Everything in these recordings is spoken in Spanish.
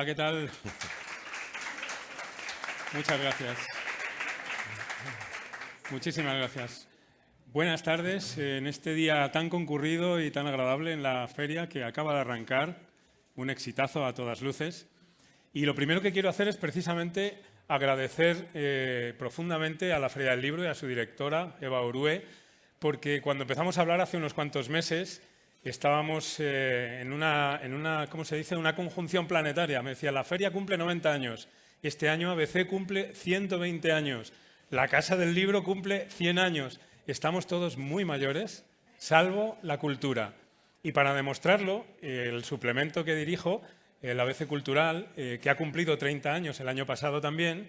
¿qué tal? Muchas gracias. Muchísimas gracias. Buenas tardes en este día tan concurrido y tan agradable en la feria que acaba de arrancar. Un exitazo a todas luces. Y lo primero que quiero hacer es precisamente agradecer profundamente a la Feria del Libro y a su directora, Eva Orue, porque cuando empezamos a hablar hace unos cuantos meses estábamos en una, ¿cómo se dice?, una conjunción planetaria. Me decía, la feria cumple 90 años, este año ABC cumple 120 años, la Casa del Libro cumple 100 años. Estamos todos muy mayores, salvo la cultura. Y para demostrarlo, el suplemento que dirijo, el ABC Cultural, que ha cumplido 30 años el año pasado también,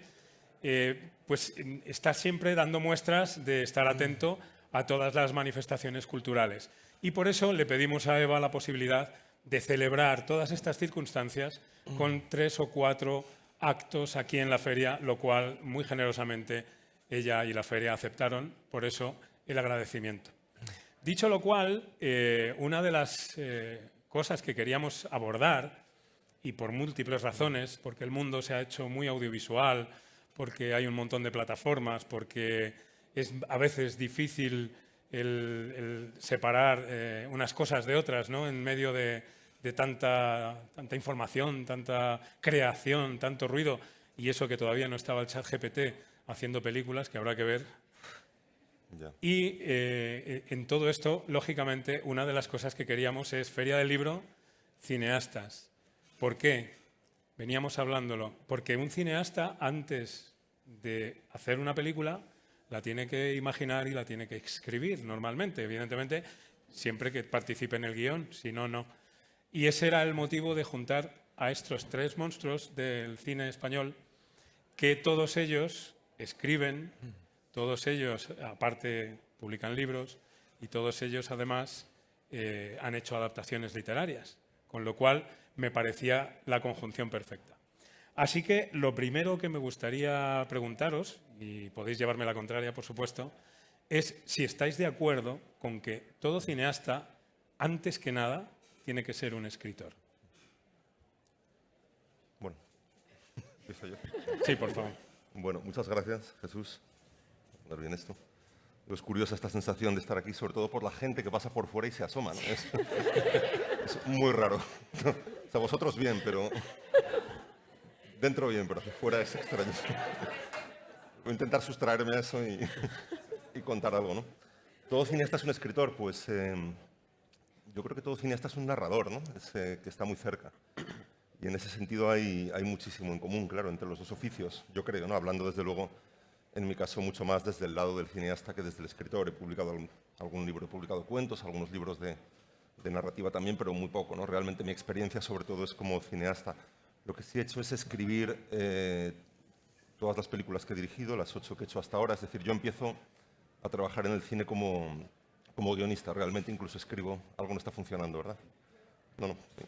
pues está siempre dando muestras de estar atento a todas las manifestaciones culturales. Y por eso le pedimos a Eva la posibilidad de celebrar todas estas circunstancias con 3 o 4 actos aquí en la feria, lo cual muy generosamente ella y la feria aceptaron, por eso el agradecimiento. Dicho lo cual, una de las cosas que queríamos abordar, y por múltiples razones, porque el mundo se ha hecho muy audiovisual, porque hay un montón de plataformas, porque es a veces difícil el separar unas cosas de otras, ¿no?, en medio de tanta información, tanta creación, tanto ruido, y eso que todavía no estaba el ChatGPT haciendo películas, que habrá que ver. Ya. Y en todo esto, lógicamente, una de las cosas que queríamos es Feria del Libro, cineastas. ¿Por qué? Veníamos hablándolo. Porque un cineasta, antes de hacer una película, la tiene que imaginar y la tiene que escribir normalmente, evidentemente, siempre que participe en el guión, si no, no. Y ese era el motivo de juntar a estos 3 monstruos del cine español, que todos ellos escriben, todos ellos, aparte, publican libros, y todos ellos, además, han hecho adaptaciones literarias, con lo cual me parecía la conjunción perfecta. Así que lo primero que me gustaría preguntaros, y podéis llevarme la contraria, por supuesto, es si estáis de acuerdo con que todo cineasta, antes que nada, tiene que ser un escritor. Bueno, empiezo yo. Sí, por favor. Bueno, muchas gracias, Jesús. A ver bien esto. Es curiosa esta sensación de estar aquí, sobre todo por la gente que pasa por fuera y se asoma, ¿no? Es muy raro. O sea, vosotros bien, pero... Dentro bien, pero hacia fuera es extraño. Voy a intentar sustraerme a eso y contar algo, ¿no? ¿Todo cineasta es un escritor? Pues yo creo que todo cineasta es un narrador, ¿no? Que está muy cerca. Y en ese sentido hay muchísimo en común, claro, entre los dos oficios, yo creo, ¿no? Hablando desde luego, en mi caso, mucho más desde el lado del cineasta que desde el escritor. He publicado algún libro, he publicado cuentos, algunos libros de narrativa también, pero muy poco, ¿no? Realmente mi experiencia sobre todo es como cineasta. Lo que sí he hecho es escribir todas las películas que he dirigido, las 8 que he hecho hasta ahora. Es decir, yo empiezo a trabajar en el cine como guionista. Realmente incluso escribo. Algo no está funcionando, ¿verdad? No, sí.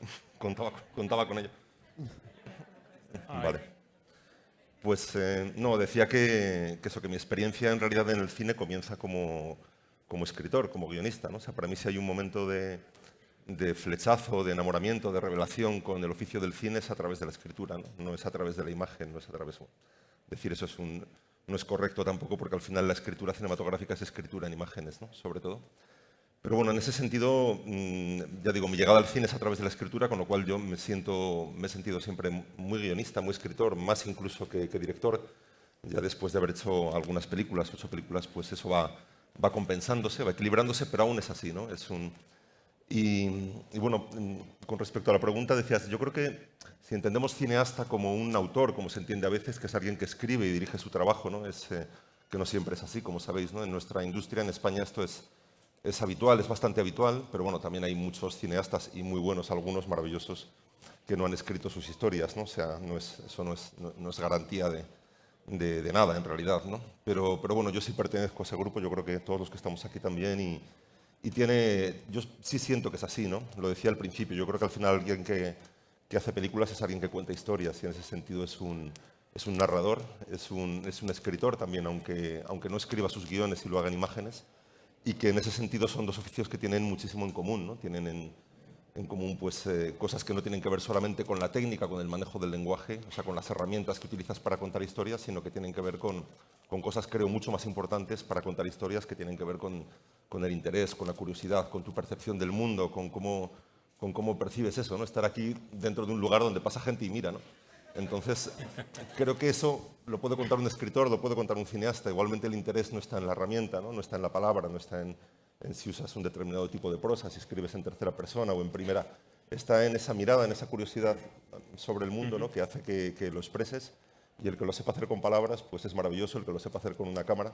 Contaba con ello. Vale. Pues no, decía que mi experiencia en realidad en el cine comienza como escritor, como guionista, ¿no? O sea, para mí si hay un momento de flechazo, de enamoramiento, de revelación con el oficio del cine es a través de la escritura, ¿no? No es a través de la imagen, no es a través... Decir eso no es correcto tampoco porque al final la escritura cinematográfica es escritura en imágenes, ¿no? Sobre todo. Pero bueno, en ese sentido, ya digo, mi llegada al cine es a través de la escritura, con lo cual yo me he sentido siempre muy guionista, muy escritor, más incluso que director. Ya después de haber hecho algunas películas, 8 películas, pues eso va compensándose, va equilibrándose, pero aún es así, ¿no? Y bueno, con respecto a la pregunta decías, yo creo que si entendemos cineasta como un autor, como se entiende a veces, que es alguien que escribe y dirige su trabajo, ¿no? Que no siempre es así, como sabéis, ¿no? En nuestra industria, en España, esto es habitual, es bastante habitual, pero bueno, también hay muchos cineastas y muy buenos, algunos maravillosos, que no han escrito sus historias, ¿no? O sea, eso no es garantía de nada, en realidad, ¿no? Pero bueno, yo sí pertenezco a ese grupo, yo creo que todos los que estamos aquí también, yo sí siento que es así, ¿no? Lo decía al principio, yo creo que al final alguien que hace películas es alguien que cuenta historias y en ese sentido es un narrador, es un escritor también, aunque no escriba sus guiones y lo haga en imágenes, y que en ese sentido son dos oficios que tienen muchísimo en común, ¿no? Tienen pues, cosas que no tienen que ver solamente con la técnica, con el manejo del lenguaje, o sea, con las herramientas que utilizas para contar historias, sino que tienen que ver con cosas, creo, mucho más importantes para contar historias, que tienen que ver con el interés, con la curiosidad, con tu percepción del mundo, con cómo percibes eso, ¿no? Estar aquí dentro de un lugar donde pasa gente y mira, ¿no? Entonces, creo que eso lo puede contar un escritor, lo puede contar un cineasta. Igualmente el interés no está en la herramienta, ¿no? No está en la palabra, no está en si usas un determinado tipo de prosa, si escribes en tercera persona o en primera. Está en esa mirada, en esa curiosidad sobre el mundo, ¿no? Que hace que lo expreses. Y el que lo sepa hacer con palabras, pues es maravilloso. El que lo sepa hacer con una cámara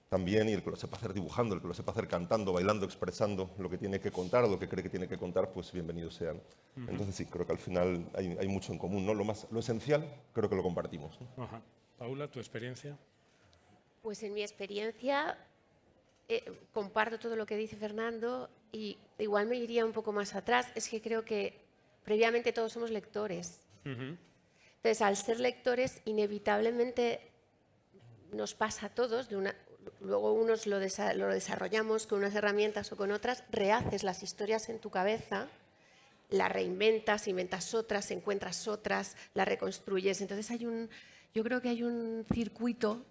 también, y el que lo sepa hacer dibujando, el que lo sepa hacer cantando, bailando, expresando lo que tiene que contar o lo que cree que tiene que contar, pues bienvenidos sean. Entonces sí, creo que al final hay mucho en común, ¿no? Lo esencial creo que lo compartimos, ¿no? Ajá. Paula, ¿tu experiencia? Pues en mi experiencia comparto todo lo que dice Fernando y igual me iría un poco más atrás. Es que creo que previamente todos somos lectores. Entonces, al ser lectores, inevitablemente nos pasa a todos, luego unos lo desarrollamos con unas herramientas o con otras, rehaces las historias en tu cabeza, las reinventas, inventas otras, encuentras otras, las reconstruyes. Entonces yo creo que hay un circuito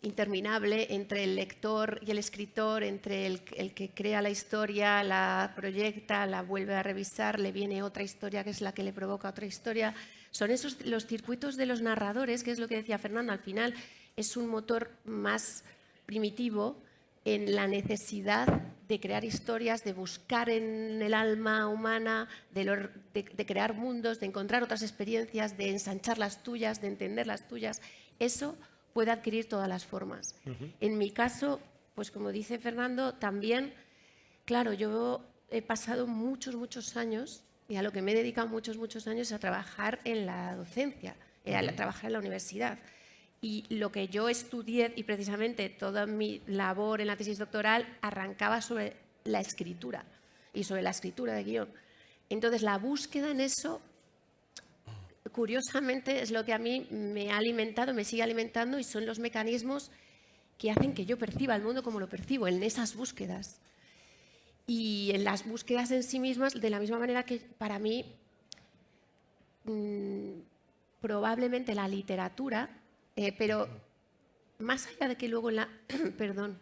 interminable entre el lector y el escritor, entre el que crea la historia, la proyecta, la vuelve a revisar, le viene otra historia que es la que le provoca otra historia. Son esos los circuitos de los narradores, que es lo que decía Fernando, al final es un motor más primitivo en la necesidad de crear historias, de buscar en el alma humana, de crear mundos, de encontrar otras experiencias, de ensanchar las tuyas, de entender las tuyas. Eso puede adquirir todas las formas. En mi caso, pues como dice Fernando, también, claro, yo he pasado muchos años, y a lo que me he dedicado muchos años, es a trabajar en la docencia, a trabajar en la universidad. Y lo que yo estudié, y precisamente toda mi labor en la tesis doctoral, arrancaba sobre la escritura y sobre la escritura de guión. Entonces, la búsqueda en eso, curiosamente, es lo que a mí me ha alimentado, me sigue alimentando, y son los mecanismos que hacen que yo perciba el mundo como lo percibo, en esas búsquedas. Y en las búsquedas en sí mismas, de la misma manera que para mí, probablemente la literatura, pero más allá de que luego en la... perdón,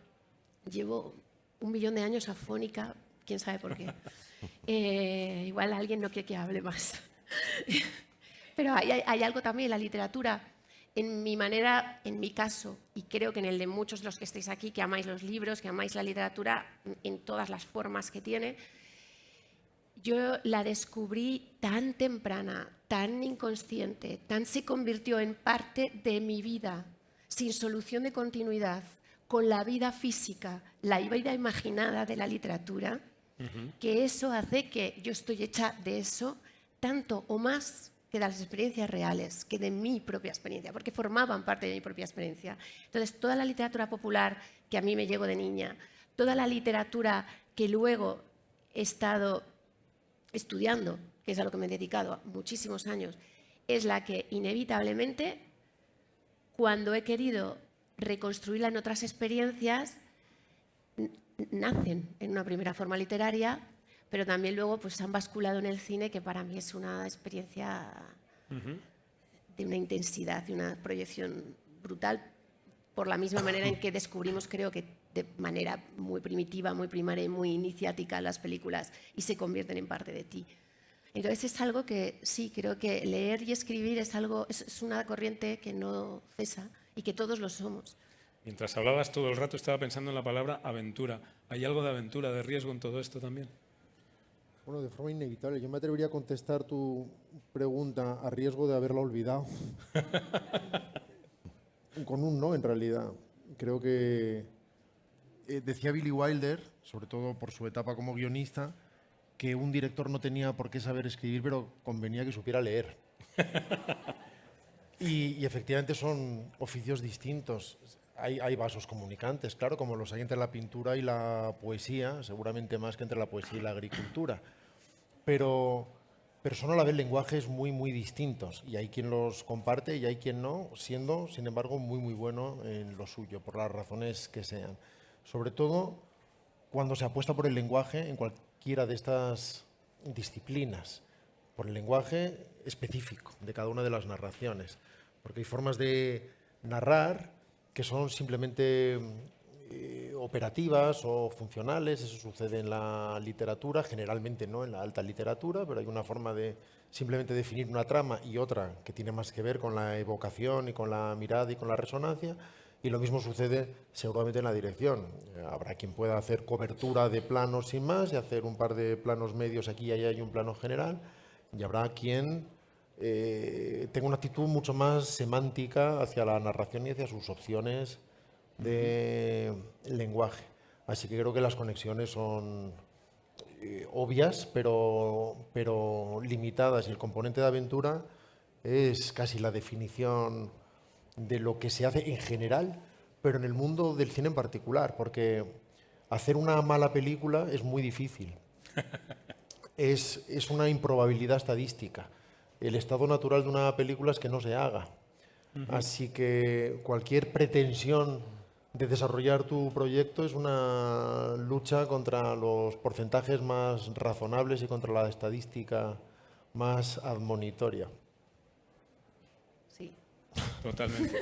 llevo 1 millón de años afónica, quién sabe por qué. Igual alguien no quiere que hable más. Pero hay algo también en la literatura, en mi manera, en mi caso, y creo que en el de muchos de los que estáis aquí, que amáis los libros, que amáis la literatura en todas las formas que tiene, yo la descubrí tan temprana, tan inconsciente, tan se convirtió en parte de mi vida, sin solución de continuidad, con la vida física, la vida imaginada de la literatura, que eso hace que yo estoy hecha de eso tanto o más que de las experiencias reales, que de mi propia experiencia, porque formaban parte de mi propia experiencia. Entonces, toda la literatura popular que a mí me llegó de niña, toda la literatura que luego he estado estudiando, que es a lo que me he dedicado muchísimos años, es la que inevitablemente, cuando he querido reconstruirla en otras experiencias, nacen en una primera forma literaria, pero también luego pues, han basculado en el cine, que para mí es una experiencia de una intensidad, de una proyección brutal, por la misma manera en que descubrimos, creo que de manera muy primitiva, muy primaria y muy iniciática las películas, y se convierten en parte de ti. Entonces es algo que sí, creo que leer y escribir es una corriente que no cesa y que todos lo somos. Mientras hablabas todo el rato estaba pensando en la palabra aventura. ¿Hay algo de aventura, de riesgo en todo esto también? Bueno, de forma inevitable. Yo me atrevería a contestar tu pregunta a riesgo de haberla olvidado. Con un no, en realidad. Creo que decía Billy Wilder, sobre todo por su etapa como guionista, que un director no tenía por qué saber escribir, pero convenía que supiera leer. Y efectivamente son oficios distintos. Hay vasos comunicantes, claro, como los hay entre la pintura y la poesía, seguramente más que entre la poesía y la agricultura. Pero son a la vez lenguajes muy distintos, y hay quien los comparte y hay quien no, siendo, sin embargo, muy bueno en lo suyo, por las razones que sean. Sobre todo cuando se apuesta por el lenguaje, cualquiera de estas disciplinas, por el lenguaje específico de cada una de las narraciones, porque hay formas de narrar que son simplemente operativas o funcionales. Eso sucede en la literatura, generalmente no en la alta literatura, pero hay una forma de simplemente definir una trama y otra que tiene más que ver con la evocación y con la mirada y con la resonancia. Y lo mismo sucede seguramente en la dirección. Habrá quien pueda hacer cobertura de planos sin más y hacer un par de planos medios aquí y allá y un plano general. Y habrá quien tenga una actitud mucho más semántica hacia la narración y hacia sus opciones de lenguaje. Así que creo que las conexiones son obvias, pero limitadas. Y el componente de aventura es casi la definición de lo que se hace en general, pero en el mundo del cine en particular, porque hacer una mala película es muy difícil. Es una improbabilidad estadística. El estado natural de una película es que no se haga. Así que cualquier pretensión de desarrollar tu proyecto es una lucha contra los porcentajes más razonables y contra la estadística más admonitoria. Sí. Totalmente.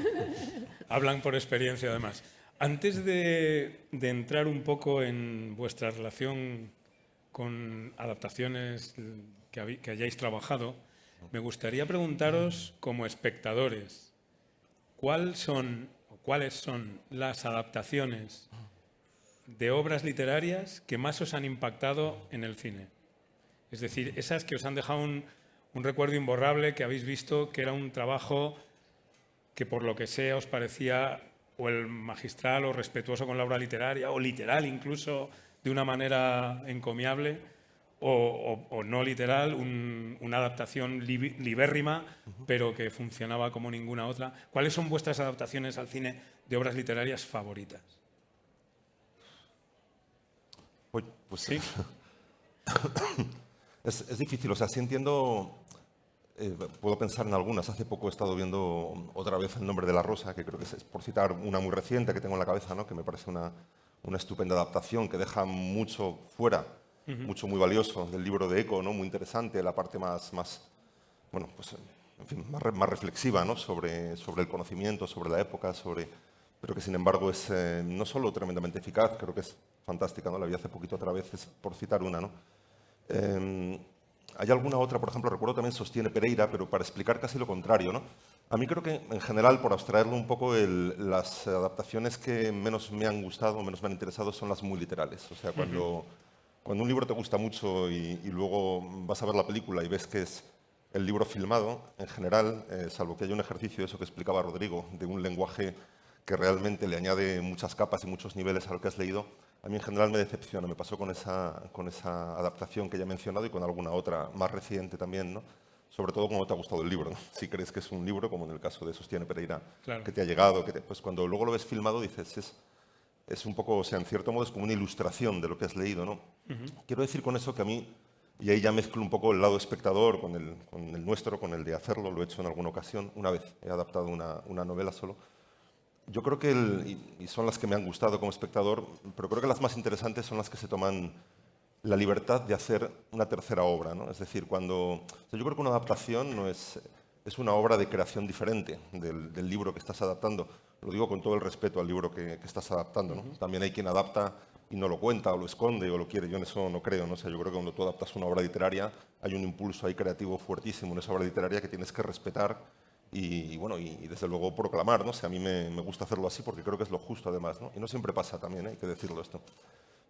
Hablan por experiencia, además. Antes de entrar un poco en vuestra relación con adaptaciones que hayáis trabajado, me gustaría preguntaros, como espectadores, ¿cuáles son las adaptaciones de obras literarias que más os han impactado en el cine? Es decir, esas que os han dejado un recuerdo imborrable, que habéis visto que era un trabajo que por lo que sea os parecía o el magistral o respetuoso con la obra literaria, o literal incluso de una manera encomiable, o no literal, una adaptación libérrima, pero que funcionaba como ninguna otra. ¿Cuáles son vuestras adaptaciones al cine de obras literarias favoritas? Pues ¿Sí? Es difícil, o sea, sí entiendo, puedo pensar en algunas. Hace poco he estado viendo otra vez El nombre de la rosa, que creo que es por citar una muy reciente que tengo en la cabeza, ¿no? Que me parece una estupenda adaptación que deja mucho fuera, mucho muy valioso del libro de Eco, ¿no? Muy interesante, la parte más bueno, pues, en fin, más reflexiva, ¿no? sobre el conocimiento, sobre la época, pero que sin embargo es no solo tremendamente eficaz, creo que es fantástica, ¿no? La vi hace poquito otra vez, es por citar una, ¿no? Hay alguna otra, por ejemplo, recuerdo también Sostiene Pereira, pero para explicar casi lo contrario, ¿no? A mí creo que, en general, por abstraerlo un poco, las adaptaciones que menos me han gustado, menos me han interesado, son las muy literales. O sea, cuando un libro te gusta mucho y luego vas a ver la película y ves que es el libro filmado, en general, salvo que haya un ejercicio, eso que explicaba Rodrigo, de un lenguaje que realmente le añade muchas capas y muchos niveles a lo que has leído, a mí en general me decepciona. Me pasó con esa adaptación que ya he mencionado y con alguna otra más reciente también, ¿no? Sobre todo cuando te ha gustado el libro, ¿no? Si crees que es un libro, como en el caso de Sostiene Pereira, claro, que te ha llegado, pues cuando luego lo ves filmado dices, es un poco, o sea, en cierto modo es como una ilustración de lo que has leído, ¿no? Quiero decir con eso que a mí, y ahí ya mezclo un poco el lado espectador con el nuestro, con el de hacerlo, lo he hecho en alguna ocasión, una vez he adaptado una novela solo. Yo creo que, y son las que me han gustado como espectador, pero creo que las más interesantes son las que se toman la libertad de hacer una tercera obra, ¿no? Es decir, yo creo que una adaptación no es una obra de creación diferente del libro que estás adaptando. Lo digo con todo el respeto al libro que estás adaptando, ¿no? También hay quien adapta y no lo cuenta, o lo esconde, o lo quiere. Yo en eso no creo, ¿no? O sea, yo creo que cuando tú adaptas una obra literaria hay un impulso ahí creativo fuertísimo en esa obra literaria que tienes que respetar y desde luego proclamar, ¿no? O sea, a mí me gusta hacerlo así porque creo que es lo justo además, ¿no? Y no siempre pasa también, hay que decirlo esto.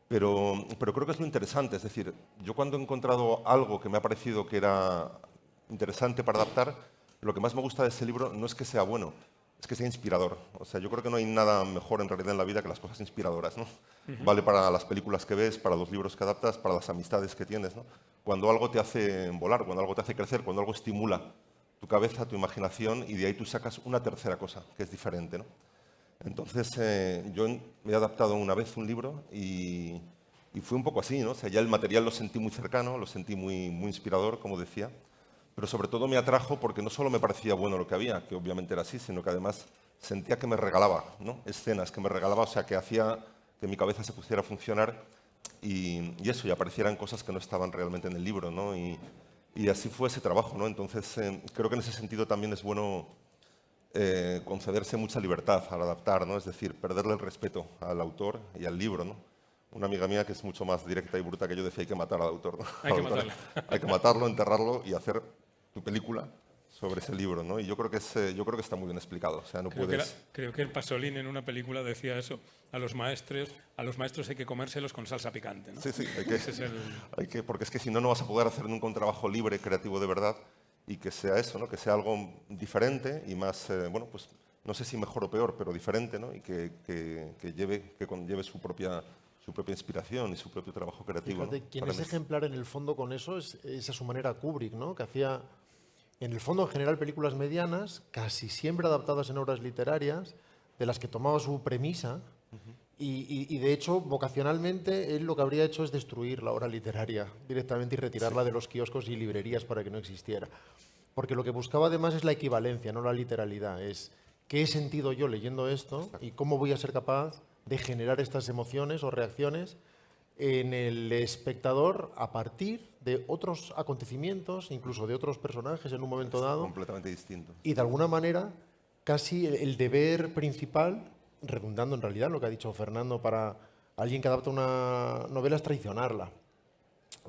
Pero creo que es lo interesante, es decir, yo cuando he encontrado algo que me ha parecido que era interesante para adaptar, lo que más me gusta de ese libro no es que sea bueno, es que sea inspirador. O sea, yo creo que no hay nada mejor en realidad en la vida que las cosas inspiradoras, ¿no? Vale para las películas que ves, para los libros que adaptas, para las amistades que tienes, ¿no? Cuando algo te hace volar, cuando algo te hace crecer, cuando algo estimula tu cabeza, tu imaginación, y de ahí tú sacas una tercera cosa, que es diferente, ¿no? Entonces, yo me he adaptado una vez un libro y fue un poco así, ¿no? O sea, ya el material lo sentí muy cercano, lo sentí muy, muy inspirador, como decía, pero sobre todo me atrajo porque no solo me parecía bueno lo que había, que obviamente era así, sino que además sentía que me regalaba, ¿no? Escenas, que me regalaba, o sea, que hacía que mi cabeza se pusiera a funcionar y eso, y aparecieran cosas que no estaban realmente en el libro, ¿no? Y así fue ese trabajo, ¿no? Entonces, creo que en ese sentido también es bueno concederse mucha libertad al adaptar, ¿no? Es decir, perderle el respeto al autor y al libro, ¿no? Una amiga mía que es mucho más directa y bruta que yo decía, hay que matar al autor, ¿no? Hay que matarlo. Hay que matarlo, enterrarlo y hacer tu película sobre ese libro, ¿no? Y yo creo que está muy bien explicado. O sea, no puedes... Creo que el Pasolín en una película decía eso. A los maestros hay que comérselos con salsa picante, ¿no? Sí, Ese es el... porque es que si no, no vas a poder hacer nunca un trabajo libre, creativo de verdad, y que sea eso, ¿no? Que sea algo diferente y más, bueno, pues no sé si mejor o peor, pero diferente, ¿no? Y que conlleve su propia inspiración y su propio trabajo creativo. Fíjate, ¿no? quien Para es mí ejemplar en el fondo con eso es a su manera Kubrick, ¿no? Que hacía, en el fondo, en general, películas medianas, casi siempre adaptadas en obras literarias, de las que tomaba su premisa, y de hecho, vocacionalmente, él lo que habría hecho es destruir la obra literaria directamente y retirarla de los kioscos y librerías para que no existiera. Porque lo que buscaba además es la equivalencia, no la literalidad. Es qué he sentido yo leyendo esto y cómo voy a ser capaz de generar estas emociones o reacciones en el espectador a partir de otros acontecimientos, incluso de otros personajes en un momento dado. completamente distinto. Y de alguna manera, casi el deber principal, redundando en realidad en lo que ha dicho Fernando, para alguien que adapta una novela es traicionarla.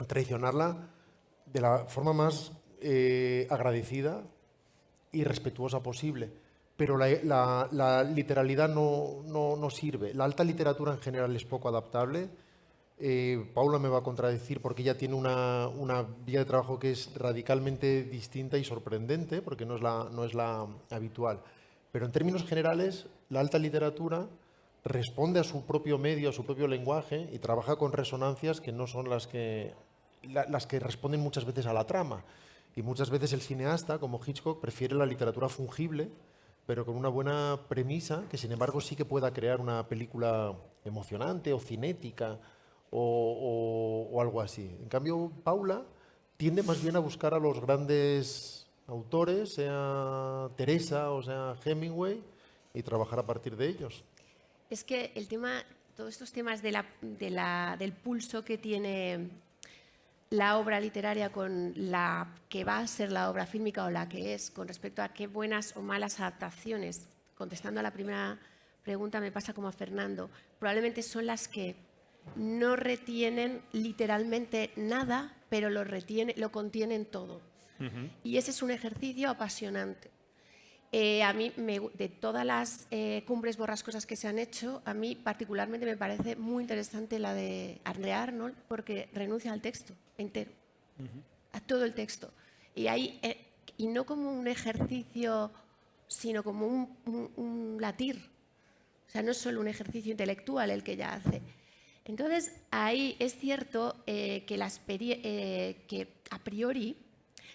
Traicionarla de la forma más agradecida y respetuosa posible. Pero la literalidad no sirve. La alta literatura en general es poco adaptable. Paula me va a contradecir porque ella tiene una vía de trabajo que es radicalmente distinta y sorprendente, porque no es la habitual. Pero en términos generales, la alta literatura responde a su propio medio, a su propio lenguaje y trabaja con resonancias que no son las que responden muchas veces a la trama. Y muchas veces el cineasta, como Hitchcock, prefiere la literatura fungible, pero con una buena premisa, que sin embargo sí que pueda crear una película emocionante o cinética o algo así. En cambio, Paula tiende más bien a buscar a los grandes autores, sea Teresa o sea Hemingway, y trabajar a partir de ellos. Es que el tema, todos estos temas del pulso que tiene la obra literaria con la que va a ser la obra fílmica o la que es, con respecto a qué buenas o malas adaptaciones, contestando a la primera pregunta me pasa como a Fernando, probablemente son las que no retienen literalmente nada, pero lo contienen todo. Y ese es un ejercicio apasionante. A mí, de todas las cumbres borrascosas que se han hecho, a mí particularmente me parece muy interesante la de Andrea Arnold, porque renuncia al texto entero, a todo el texto. Y no como un ejercicio, sino como un latir. O sea, no es solo un ejercicio intelectual el que ella hace. Entonces, ahí es cierto que a priori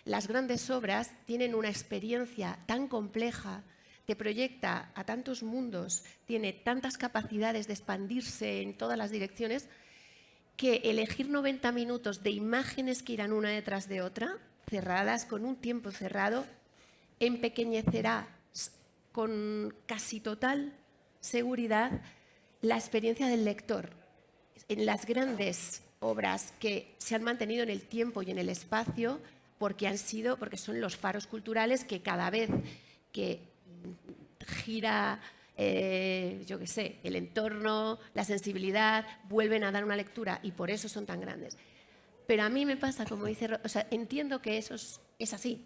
las grandes obras tienen una experiencia tan compleja, que proyecta a tantos mundos, tiene tantas capacidades de expandirse en todas las direcciones, que elegir 90 minutos de imágenes que irán una detrás de otra, cerradas, con un tiempo cerrado, empequeñecerá con casi total seguridad la experiencia del lector. En las grandes obras que se han mantenido en el tiempo y en el espacio, porque son los faros culturales que cada vez que gira, yo qué sé, el entorno, la sensibilidad, vuelven a dar una lectura y por eso son tan grandes. Pero a mí me pasa, como dice, o sea, entiendo que eso es así.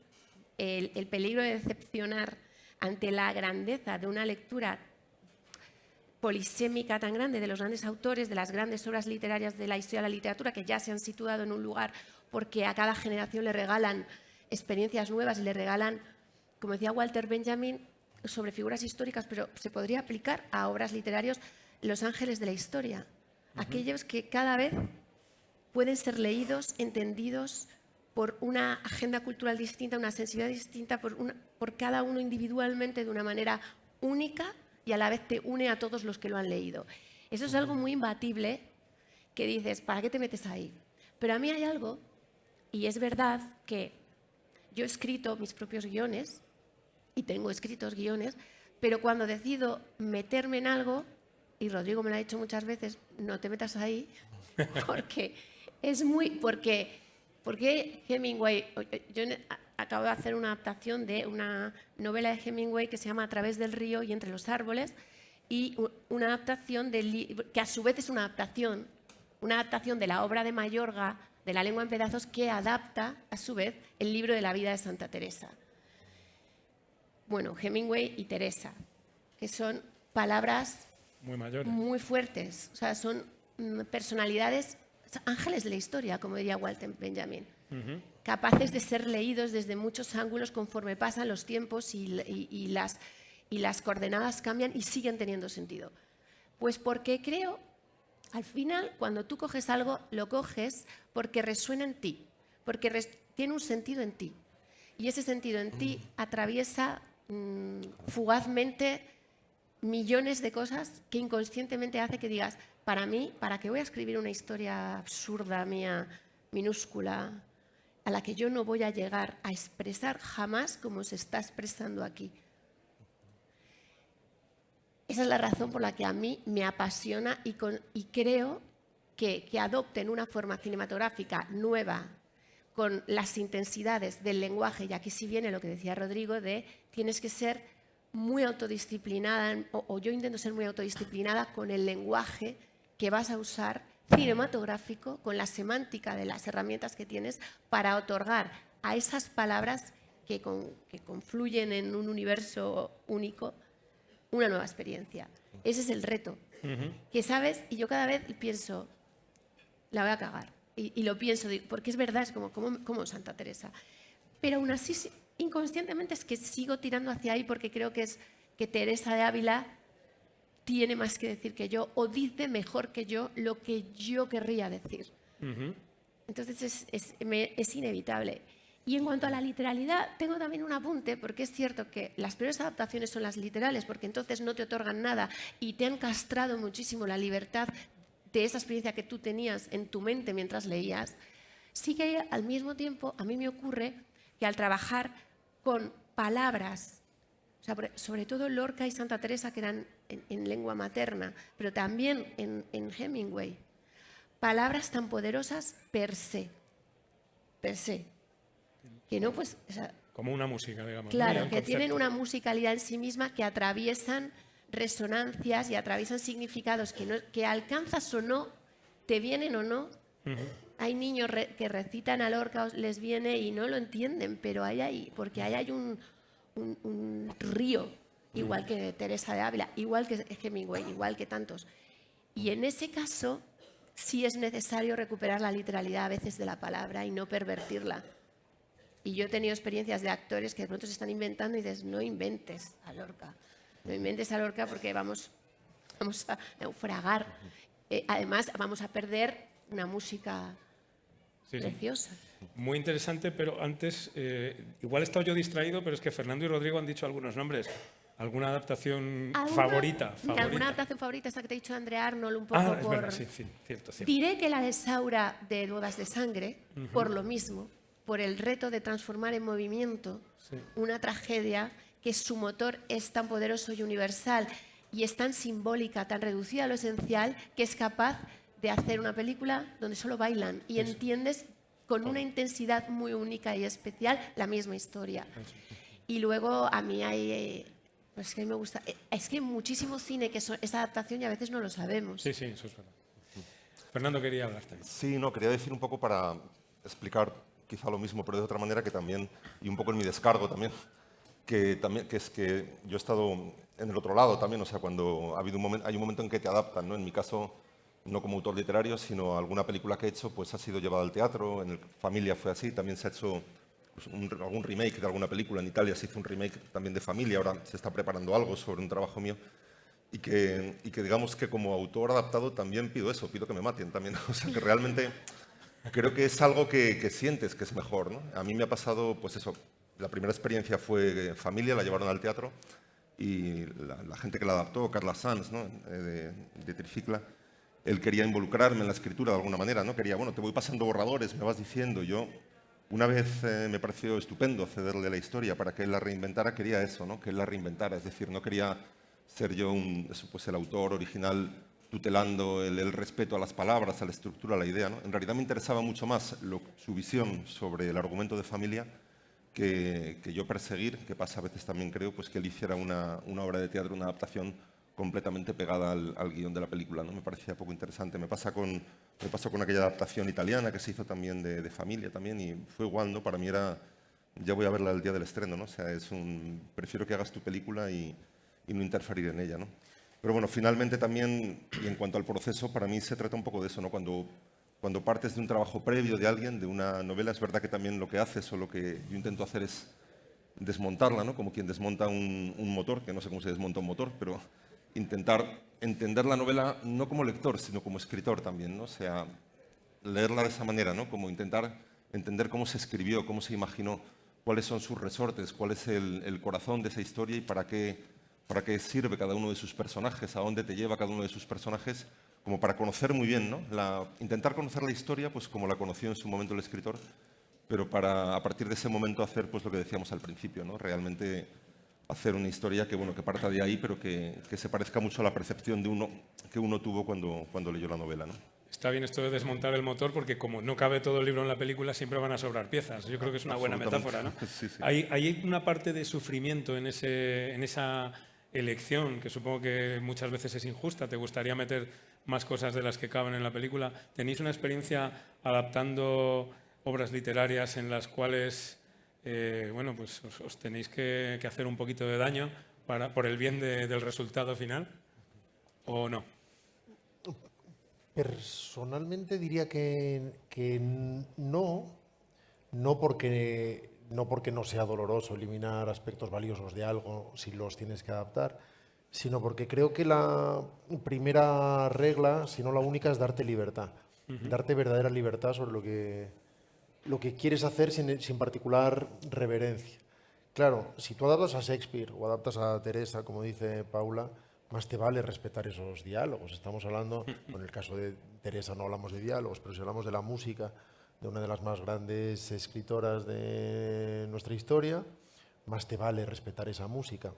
El peligro de decepcionar ante la grandeza de una lectura polisémica tan grande de los grandes autores, de las grandes obras literarias de la historia de la literatura, que ya se han situado en un lugar porque a cada generación le regalan experiencias nuevas y le regalan, como decía Walter Benjamin, sobre figuras históricas, pero se podría aplicar a obras literarias, los ángeles de la historia, aquellos que cada vez pueden ser leídos, entendidos por una agenda cultural distinta, una sensibilidad distinta, por cada uno individualmente de una manera única y a la vez te une a todos los que lo han leído. Eso es algo muy imbatible que dices, ¿para qué te metes ahí? Pero a mí hay algo, y es verdad que yo he escrito mis propios guiones, y tengo escritos guiones, pero cuando decido meterme en algo, y Rodrigo me lo ha dicho muchas veces, no te metas ahí, porque es muy... Porque Hemingway... Yo acabo de hacer una adaptación de una novela de Hemingway que se llama A través del río y entre los árboles, y una adaptación que a su vez es una adaptación de la obra de Mayorga, de La lengua en pedazos, que adapta a su vez el libro de la vida de Santa Teresa. Bueno, Hemingway y Teresa, que son palabras Muy mayores. muy fuertes, o sea, son personalidades, ángeles de la historia, como diría Walter Benjamin, capaces de ser leídos desde muchos ángulos conforme pasan los tiempos y las coordenadas cambian y siguen teniendo sentido. Pues porque creo, al final, cuando tú coges algo, lo coges porque resuena en ti, porque tiene un sentido en ti. Y ese sentido en ti atraviesa fugazmente millones de cosas que inconscientemente hace que digas, para mí, ¿para qué voy a escribir una historia absurda mía, minúscula, a la que yo no voy a llegar a expresar jamás como se está expresando aquí? Esa es la razón por la que a mí me apasiona y creo que adopten una forma cinematográfica nueva con las intensidades del lenguaje, y aquí sí viene lo que decía Rodrigo, de tienes que ser muy autodisciplinada, o yo intento ser muy autodisciplinada con el lenguaje que vas a usar cinematográfico, con la semántica de las herramientas que tienes para otorgar a esas palabras que confluyen en un universo único una nueva experiencia. Ese es el reto. Que sabes, y yo cada vez pienso, la voy a cagar. Y lo pienso, porque es verdad, es como Santa Teresa. Pero aún así, inconscientemente es que sigo tirando hacia ahí porque creo que Teresa de Ávila tiene más que decir que yo, o dice mejor que yo lo que yo querría decir. Entonces es inevitable. Y en cuanto a la literalidad, tengo también un apunte, porque es cierto que las peores adaptaciones son las literales, porque entonces no te otorgan nada y te han castrado muchísimo la libertad de esa experiencia que tú tenías en tu mente mientras leías. Sí que al mismo tiempo a mí me ocurre que al trabajar con palabras, o sea, sobre todo Lorca y Santa Teresa, que eran en lengua materna, pero también en Hemingway, palabras tan poderosas per se, que no, pues, o sea, Como una música, digamos. claro, ¿no? que tienen una musicalidad en sí misma, que atraviesan resonancias y atraviesan significados que alcanzas o no, te vienen o no. Hay niños que recitan a Lorca, les viene y no lo entienden, pero porque ahí hay un río, igual que Teresa de Ávila, igual que Hemingway, igual que tantos. Y en ese caso sí es necesario recuperar la literalidad a veces de la palabra y no pervertirla. Y yo he tenido experiencias de actores que de pronto se están inventando y dices, no inventes a Lorca. No inventes a Lorca porque vamos a naufragar. Además, vamos a perder una música preciosa. Muy interesante, pero antes, igual he estado yo distraído, pero es que Fernando y Rodrigo han dicho algunos nombres. ¿Alguna adaptación favorita? Mira, alguna adaptación favorita, esa que te he dicho de Andrea Arnold, un poco Es verdad, sí, cierto. Diré que la de Saura de Bodas de Sangre, por lo mismo, por el reto de transformar en movimiento una tragedia que su motor es tan poderoso y universal y es tan simbólica, tan reducida a lo esencial, que es capaz de hacer una película donde solo bailan y entiendes con una intensidad muy única y especial la misma historia. Y luego a mí hay... pues que a mí me gusta... Es que hay muchísimo cine que es adaptación y a veces no lo sabemos. Sí, eso es verdad. Fernando quería hablar también. Sí, no, quería decir un poco para explicar quizá lo mismo, pero de otra manera que también, y un poco en mi descargo también, que es que yo he estado en el otro lado también, o sea, cuando hay un momento en que te adaptan, ¿no? En mi caso, no como autor literario, sino alguna película que he hecho, pues ha sido llevada al teatro, en Familia fue así, también se ha hecho pues, algún remake de alguna película, en Italia se hizo un remake también de Familia, ahora se está preparando algo sobre un trabajo mío, y que digamos que como autor adaptado también pido eso, pido que me maten también, o sea, que realmente... Creo que es algo que sientes que es mejor, ¿no? A mí me ha pasado, pues eso, la primera experiencia fue Familia, la llevaron al teatro y la gente que la adaptó, Carla Sanz, ¿no? de Tricicla, él quería involucrarme en la escritura de alguna manera, ¿no? Quería, bueno, te voy pasando borradores, me vas diciendo. Yo, una vez me pareció estupendo cederle la historia para que él la reinventara, quería eso, ¿no? Que él la reinventara, es decir, no quería ser yo pues el autor original tutelando el respeto a las palabras, a la estructura, a la idea, ¿no? En realidad me interesaba mucho más su visión sobre el argumento de familia que yo perseguir, que pasa a veces también creo, pues que él hiciera una obra de teatro, una adaptación completamente pegada al guión de la película, ¿no? Me parecía poco interesante. Me pasó con aquella adaptación italiana que se hizo también de familia también, y fue igual, ¿no? Para mí era, ya voy a verla el día del estreno, ¿no? O sea, prefiero que hagas tu película y no interferir en ella, ¿no? Pero bueno, finalmente también, y en cuanto al proceso, para mí se trata un poco de eso, ¿no? Cuando partes de un trabajo previo de alguien, de una novela, es verdad que también lo que haces o lo que yo intento hacer es desmontarla, ¿no? Como quien desmonta un motor, que no sé cómo se desmonta un motor, pero intentar entender la novela no como lector, sino como escritor también, ¿no? O sea, leerla de esa manera, ¿no? Como intentar entender cómo se escribió, cómo se imaginó, cuáles son sus resortes, cuál es el corazón de esa historia y para qué sirve cada uno de sus personajes, a dónde te lleva cada uno de sus personajes, como para conocer muy bien, ¿no? Intentar conocer la historia pues como la conoció en su momento el escritor, pero para a partir de ese momento hacer pues lo que decíamos al principio, ¿no? Realmente hacer una historia que, bueno, que parta de ahí, pero que se parezca mucho a la percepción que uno tuvo cuando leyó la novela, ¿no? Está bien esto de desmontar el motor porque como no cabe todo el libro en la película, siempre van a sobrar piezas. Yo creo que es una buena metáfora, ¿no? Sí, sí. Hay una parte de sufrimiento en esa elección que supongo que muchas veces es injusta. ¿Te gustaría meter más cosas de las que caben en la película? ¿Tenéis una experiencia adaptando obras literarias en las cuales bueno, pues os tenéis que hacer un poquito de daño por el bien del resultado final? ¿O no? Personalmente diría que no porque no sea doloroso eliminar aspectos valiosos de algo si los tienes que adaptar, sino porque creo que la primera regla, si no la única, es darte libertad, darte verdadera libertad sobre lo que quieres hacer sin particular reverencia. Claro, si tú adaptas a Shakespeare o adaptas a Teresa, como dice Paula, más te vale respetar esos diálogos. Estamos hablando, en el caso de Teresa no hablamos de diálogos, pero si hablamos de la música, de una de las más grandes escritoras de nuestra historia, más te vale respetar esa música.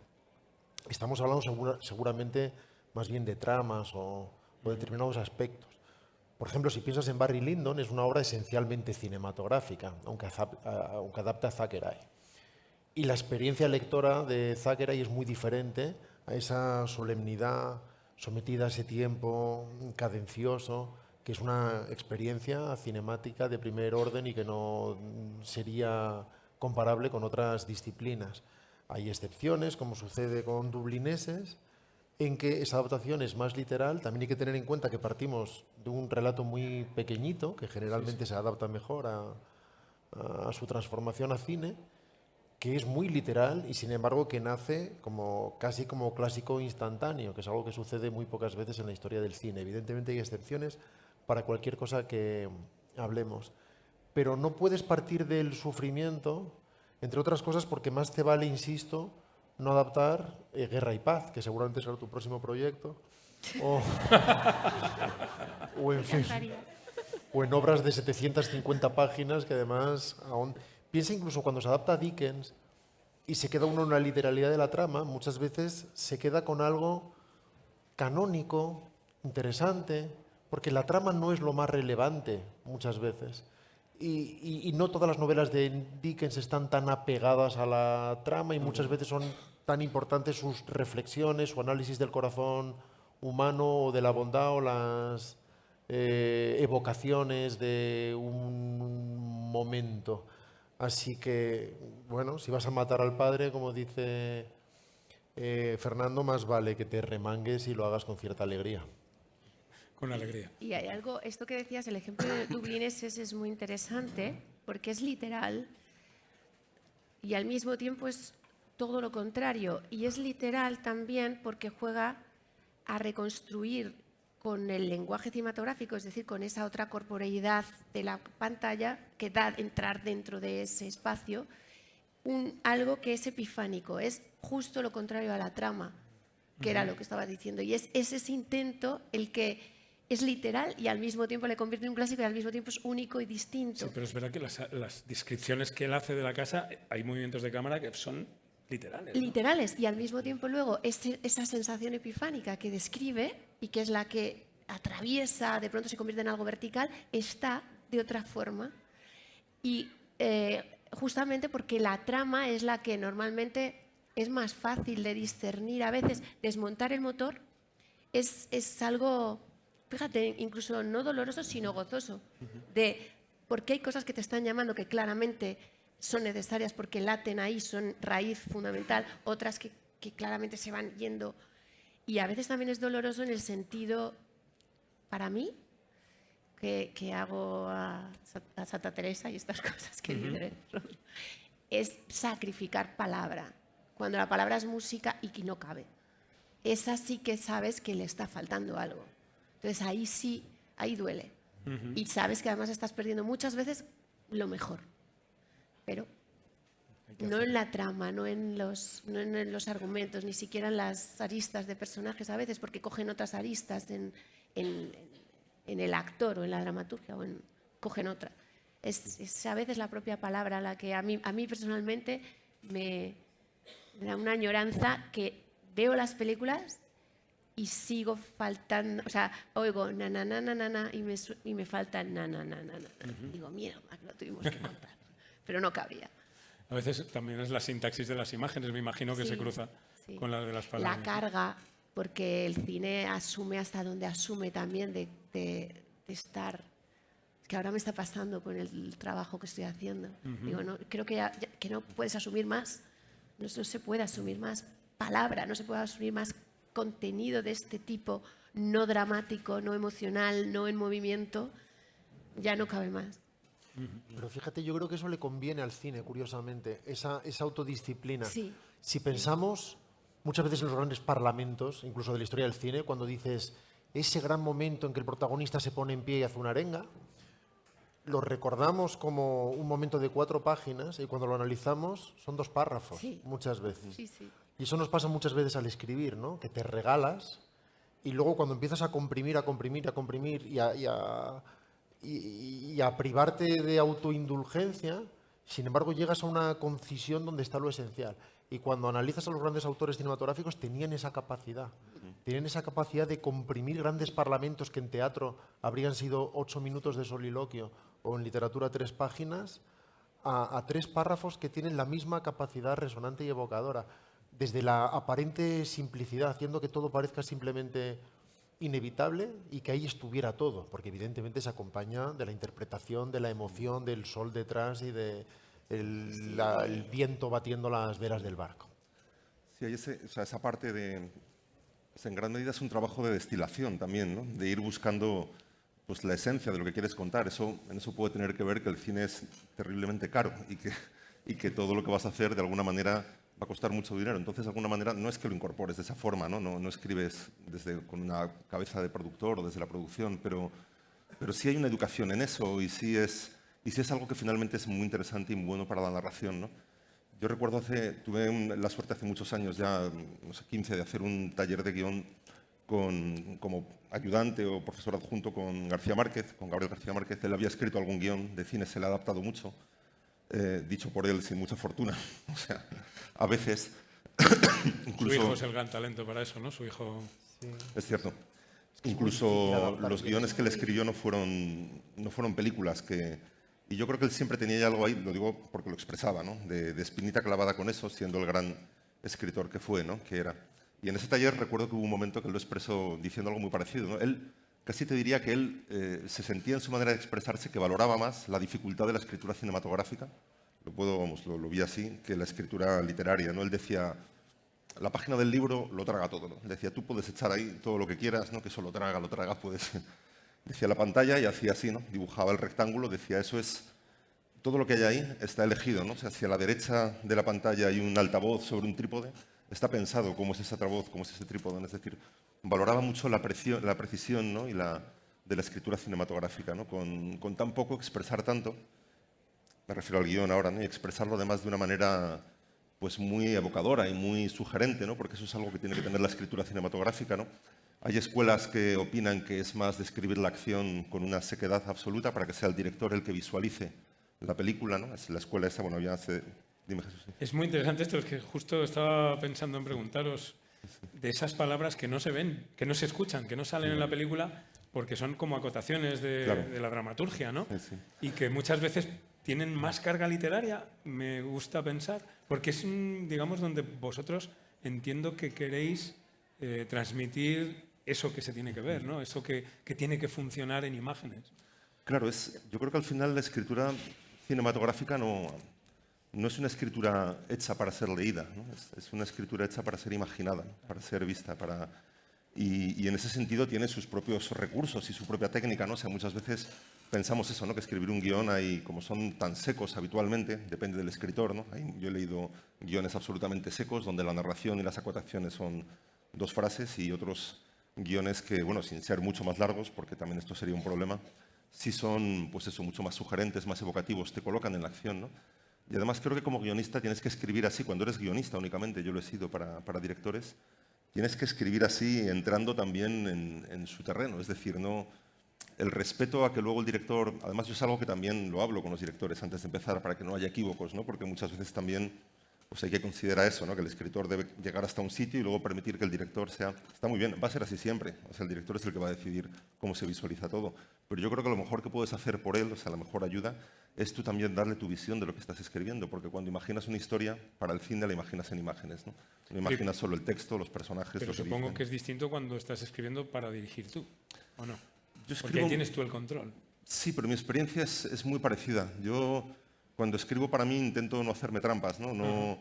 Estamos hablando seguramente más bien de tramas o determinados aspectos. Por ejemplo, si piensas en Barry Lyndon, es una obra esencialmente cinematográfica, aunque adapta a Thackeray. Y la experiencia lectora de Thackeray es muy diferente a esa solemnidad sometida a ese tiempo cadencioso, que es una experiencia cinemática de primer orden y que no sería comparable con otras disciplinas. Hay excepciones, como sucede con Dublineses, en que esa adaptación es más literal. También hay que tener en cuenta que partimos de un relato muy pequeñito, que generalmente se adapta mejor a su transformación a cine, que es muy literal y sin embargo que nace casi como clásico instantáneo, que es algo que sucede muy pocas veces en la historia del cine. Evidentemente hay excepciones para cualquier cosa que hablemos, pero no puedes partir del sufrimiento, entre otras cosas porque más te vale, insisto, no adaptar Guerra y Paz, que seguramente será tu próximo proyecto, o en fin, o en obras de 750 páginas que además aún... Piensa incluso cuando se adapta a Dickens y se queda uno en la literalidad de la trama, muchas veces se queda con algo canónico, interesante, porque la trama no es lo más relevante muchas veces. Y no todas las novelas de Dickens están tan apegadas a la trama y muchas veces son tan importantes sus reflexiones, su análisis del corazón humano o de la bondad o las evocaciones de un momento. Así que, bueno, si vas a matar al padre, como dice Fernando, más vale que te remangues y lo hagas con cierta alegría. Con alegría. Y hay algo, esto que decías, el ejemplo de Dublineses es muy interesante porque es literal y al mismo tiempo es todo lo contrario. Y es literal también porque juega a reconstruir con el lenguaje cinematográfico, es decir, con esa otra corporeidad de la pantalla que da entrar dentro de ese espacio, algo que es epifánico, es justo lo contrario a la trama, que era lo que estaba diciendo. Y es ese intento el que es literal y al mismo tiempo le convierte en un clásico y al mismo tiempo es único y distinto. Sí, pero es verdad que las descripciones que él hace de la casa, hay movimientos de cámara que son literales, ¿no? Literales, y al mismo tiempo luego esa sensación epifánica que describe y que es la que atraviesa, de pronto se convierte en algo vertical, está de otra forma. Y justamente porque la trama es la que normalmente es más fácil de discernir. A veces desmontar el motor es algo, fíjate, incluso no doloroso, sino gozoso. Porque hay cosas que te están llamando que claramente son necesarias porque laten ahí, son raíz fundamental, otras que claramente se van yendo. Y a veces también es doloroso en el sentido, para mí, que hago a Santa Teresa y estas cosas que dice, es sacrificar palabra. Cuando la palabra es música y que no cabe. Esa sí que sabes que le está faltando algo. Entonces ahí sí, ahí duele. Y sabes que además estás perdiendo muchas veces lo mejor. Pero no en la trama, no en los argumentos, ni siquiera en las aristas de personajes a veces, porque cogen otras aristas en el actor o en la dramaturgia, cogen otra. Es a veces la propia palabra la que a mí personalmente me da una añoranza, que veo las películas y sigo faltando, o sea, oigo na na na na na, na y me falta na na na na, na. Digo, mierda, que lo tuvimos que montar, pero no cabía. A veces también es la sintaxis de las imágenes, me imagino que se cruza con la de las palabras. La carga, porque el cine asume hasta donde asume también de estar. Es que ahora me está pasando con el trabajo que estoy haciendo. Digo, no, creo que no puedes asumir más, no se puede asumir más palabra, no se puede asumir más contenido de este tipo, no dramático, no emocional, no en movimiento, ya no cabe más. Pero fíjate, yo creo que eso le conviene al cine, curiosamente, esa autodisciplina. Sí. Si pensamos muchas veces en los grandes parlamentos, incluso de la historia del cine, cuando dices ese gran momento en que el protagonista se pone en pie y hace una arenga, lo recordamos como un momento de 4 páginas y cuando lo analizamos son 2 párrafos, muchas veces. Sí, sí. Y eso nos pasa muchas veces al escribir, ¿no? Que te regalas y luego cuando empiezas a comprimir y a privarte de autoindulgencia, sin embargo llegas a una concisión donde está lo esencial. Y cuando analizas a los grandes autores cinematográficos, tenían esa capacidad de comprimir grandes parlamentos que en teatro habrían sido 8 minutos de soliloquio o en literatura 3 páginas, a 3 párrafos que tienen la misma capacidad resonante y evocadora. Desde la aparente simplicidad, haciendo que todo parezca simplemente inevitable y que ahí estuviera todo, porque evidentemente se acompaña de la interpretación, de la emoción, del sol detrás y el viento batiendo las velas del barco. Sí, hay esa parte de... en gran medida es un trabajo de destilación también, ¿no? De ir buscando pues, la esencia de lo que quieres contar. En eso puede tener que ver que el cine es terriblemente caro y que todo lo que vas a hacer de alguna manera va a costar mucho dinero. Entonces, de alguna manera, no es que lo incorpores de esa forma, no escribes con una cabeza de productor o desde la producción, pero sí hay una educación en eso y sí es algo que finalmente es muy interesante y muy bueno para la narración, ¿no? Yo recuerdo tuve la suerte hace muchos años, ya no sé, 15, de hacer un taller de guión como ayudante o profesor adjunto con García Márquez, con Gabriel García Márquez. Él había escrito algún guión de cine, se le ha adaptado mucho. Dicho por él sin mucha fortuna. O sea, a veces incluso... Su hijo es el gran talento para eso, ¿no? Su hijo... Sí. Es cierto. Incluso los guiones que él escribió no fueron películas y yo creo que él siempre tenía ya algo ahí, lo digo porque lo expresaba, ¿no? De espinita clavada con eso, siendo el gran escritor que fue, ¿no? Que era. Y en ese taller recuerdo que hubo un momento que él lo expresó diciendo algo muy parecido, ¿no? Él casi te diría que él se sentía en su manera de expresarse que valoraba más la dificultad de la escritura cinematográfica, lo vi así, que la escritura literaria, ¿no? Él decía, la página del libro lo traga todo, ¿no? Decía, tú puedes echar ahí todo lo que quieras, ¿no? Que eso lo traga, puedes... Decía la pantalla y hacía así, ¿no? Dibujaba el rectángulo, decía, eso es... Todo lo que hay ahí está elegido, ¿no? O sea, si a la derecha de la pantalla hay un altavoz sobre un trípode, está pensado cómo es ese altavoz, cómo es ese trípode, ¿no? Es decir, valoraba mucho la precisión, ¿no? de la escritura cinematográfica, ¿no? Con tan poco expresar tanto, me refiero al guión ahora, ¿no? Y expresarlo además de una manera pues muy evocadora y muy sugerente, ¿no? Porque eso es algo que tiene que tener la escritura cinematográfica, ¿no? Hay escuelas que opinan que es más describir la acción con una sequedad absoluta para que sea el director el que visualice la película, ¿no? Es la escuela esa, bueno, ya hace... Dime, Jesús. Es muy interesante esto, es que justo estaba pensando en preguntaros de esas palabras que no se ven, que no se escuchan, que no salen en la película porque son como acotaciones de la dramaturgia, ¿no? Sí. Y que muchas veces tienen más carga literaria, me gusta pensar, porque es, digamos, donde vosotros entiendo que queréis transmitir eso que se tiene que ver, ¿no? Eso que tiene que funcionar en imágenes. Claro, yo creo que al final la escritura cinematográfica no es una escritura hecha para ser leída, ¿no? Es una escritura hecha para ser imaginada, ¿no? Para ser vista, y en ese sentido tiene sus propios recursos y su propia técnica, ¿no? O sea, muchas veces pensamos eso, ¿no? Que escribir un guión, como son tan secos habitualmente, depende del escritor, ¿no? Yo he leído guiones absolutamente secos donde la narración y las acotaciones son 2 frases, y otros guiones que, bueno, sin ser mucho más largos, porque también esto sería un problema, sí son, pues eso, mucho más sugerentes, más evocativos, te colocan en la acción, ¿no? Y además creo que como guionista tienes que escribir así, cuando eres guionista únicamente, yo lo he sido para directores, tienes que escribir así entrando también en su terreno, es decir, no el respeto a que luego el director, además yo es algo que también lo hablo con los directores antes de empezar para que no haya equívocos, ¿no? Porque muchas veces también pues hay que considerar eso, ¿no? Que el escritor debe llegar hasta un sitio y luego permitir que el director sea... Está muy bien, va a ser así siempre. O sea, el director es el que va a decidir cómo se visualiza todo. Pero yo creo que lo mejor que puedes hacer por él, o sea, la mejor ayuda, es tú también darle tu visión de lo que estás escribiendo. Porque cuando imaginas una historia, para el cine la imaginas en imágenes, ¿no? No imaginas solo el texto, los personajes, Pero lo que supongo dicen. que es distinto cuando estás escribiendo para dirigir tú, ¿o no? Porque escribo- ahí tienes tú el control. Sí, pero mi experiencia es muy parecida. Yo, cuando escribo para mí, intento no hacerme trampas, ¿no? No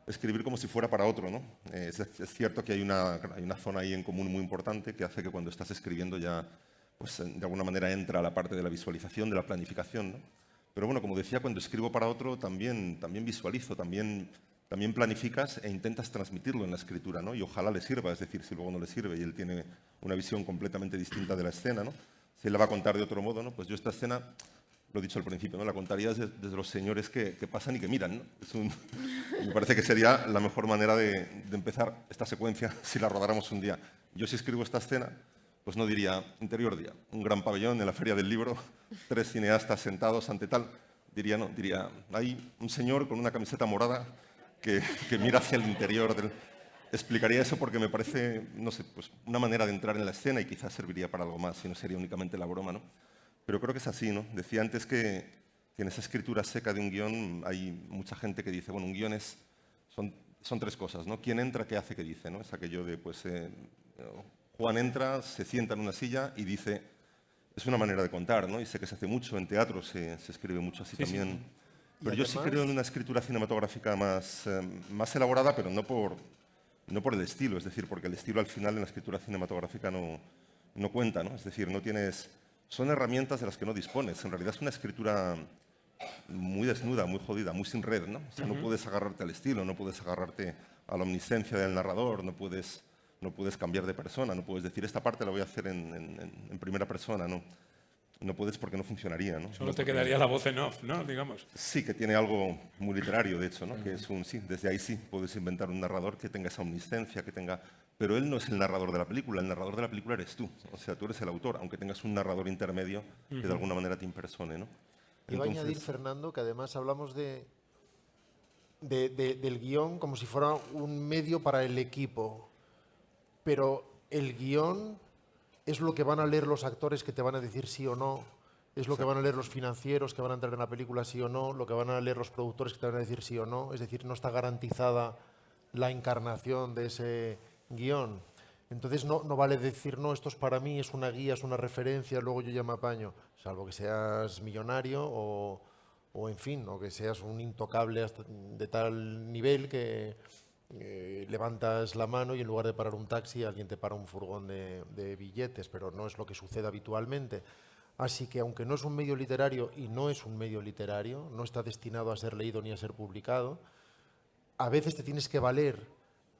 escribir como si fuera para otro, ¿no? Es cierto que hay una zona ahí en común muy importante que hace que cuando estás escribiendo ya, pues, de alguna manera entra la parte de la visualización, de la planificación, ¿no? Pero bueno, como decía, cuando escribo para otro también visualizo, también planificas e intentas transmitirlo en la escritura, ¿no? Y ojalá le sirva, es decir, si luego no le sirve y él tiene una visión completamente distinta de la escena, ¿no? Si él la va a contar de otro modo, ¿no? Pues yo esta escena, lo he dicho al principio, ¿no? La contaría desde los señores que pasan y que miran, ¿no? Me parece que sería la mejor manera de empezar esta secuencia si la rodáramos un día. Yo si escribo esta escena, pues no diría interior día, un gran pabellón en la Feria del Libro, 3 cineastas sentados ante tal. Diría, hay un señor con una camiseta morada que mira hacia el interior del... Explicaría eso porque me parece, no sé, pues una manera de entrar en la escena y quizás serviría para algo más, si no sería únicamente la broma, ¿no? Pero creo que es así, ¿no? Decía antes que en esa escritura seca de un guión hay mucha gente que dice, bueno, un guión son 3 cosas, ¿no? ¿Quién entra, qué hace, qué dice, ¿no? Es aquello de, pues, Juan entra, se sienta en una silla y dice, es una manera de contar, ¿no? Y sé que se hace mucho, en teatro se escribe mucho así también. Sí. Pero yo sí creo en una escritura cinematográfica más elaborada, pero no por el estilo, es decir, porque el estilo al final en la escritura cinematográfica no cuenta, ¿no? Es decir, son herramientas de las que no dispones. En realidad es una escritura muy desnuda, muy jodida, muy sin red, ¿no? O sea, no puedes agarrarte al estilo, no puedes agarrarte a la omnisciencia del narrador, no puedes cambiar de persona, no puedes decir esta parte la voy a hacer en primera persona, ¿no? No puedes porque no funcionaría, ¿no? Solo te quedaría la voz en off, ¿no? Digamos. Sí, que tiene algo muy literario, de hecho, ¿no? Que es sí, desde ahí sí puedes inventar un narrador que tenga esa omnisciencia, que tenga... Pero él no es el narrador de la película, el narrador de la película eres tú. O sea, tú eres el autor, aunque tengas un narrador intermedio que de alguna manera te impersone, ¿no? Iba a añadir, Fernando, que además hablamos del guión como si fuera un medio para el equipo, pero el guión es lo que van a leer los actores que te van a decir sí o no, es lo que van a leer los financieros que van a entrar en la película sí o no, lo que van a leer los productores que te van a decir sí o no, es decir, no está garantizada la encarnación de ese guión. Entonces no vale decir, no, esto es para mí, es una guía, es una referencia, luego yo ya me apaño, salvo que seas millonario o en fin, o que seas un intocable de tal nivel que levantas la mano y en lugar de parar un taxi alguien te para un furgón de billetes, pero no es lo que sucede habitualmente. Así que aunque no es un medio literario y no es un medio literario, no está destinado a ser leído ni a ser publicado, a veces te tienes que valer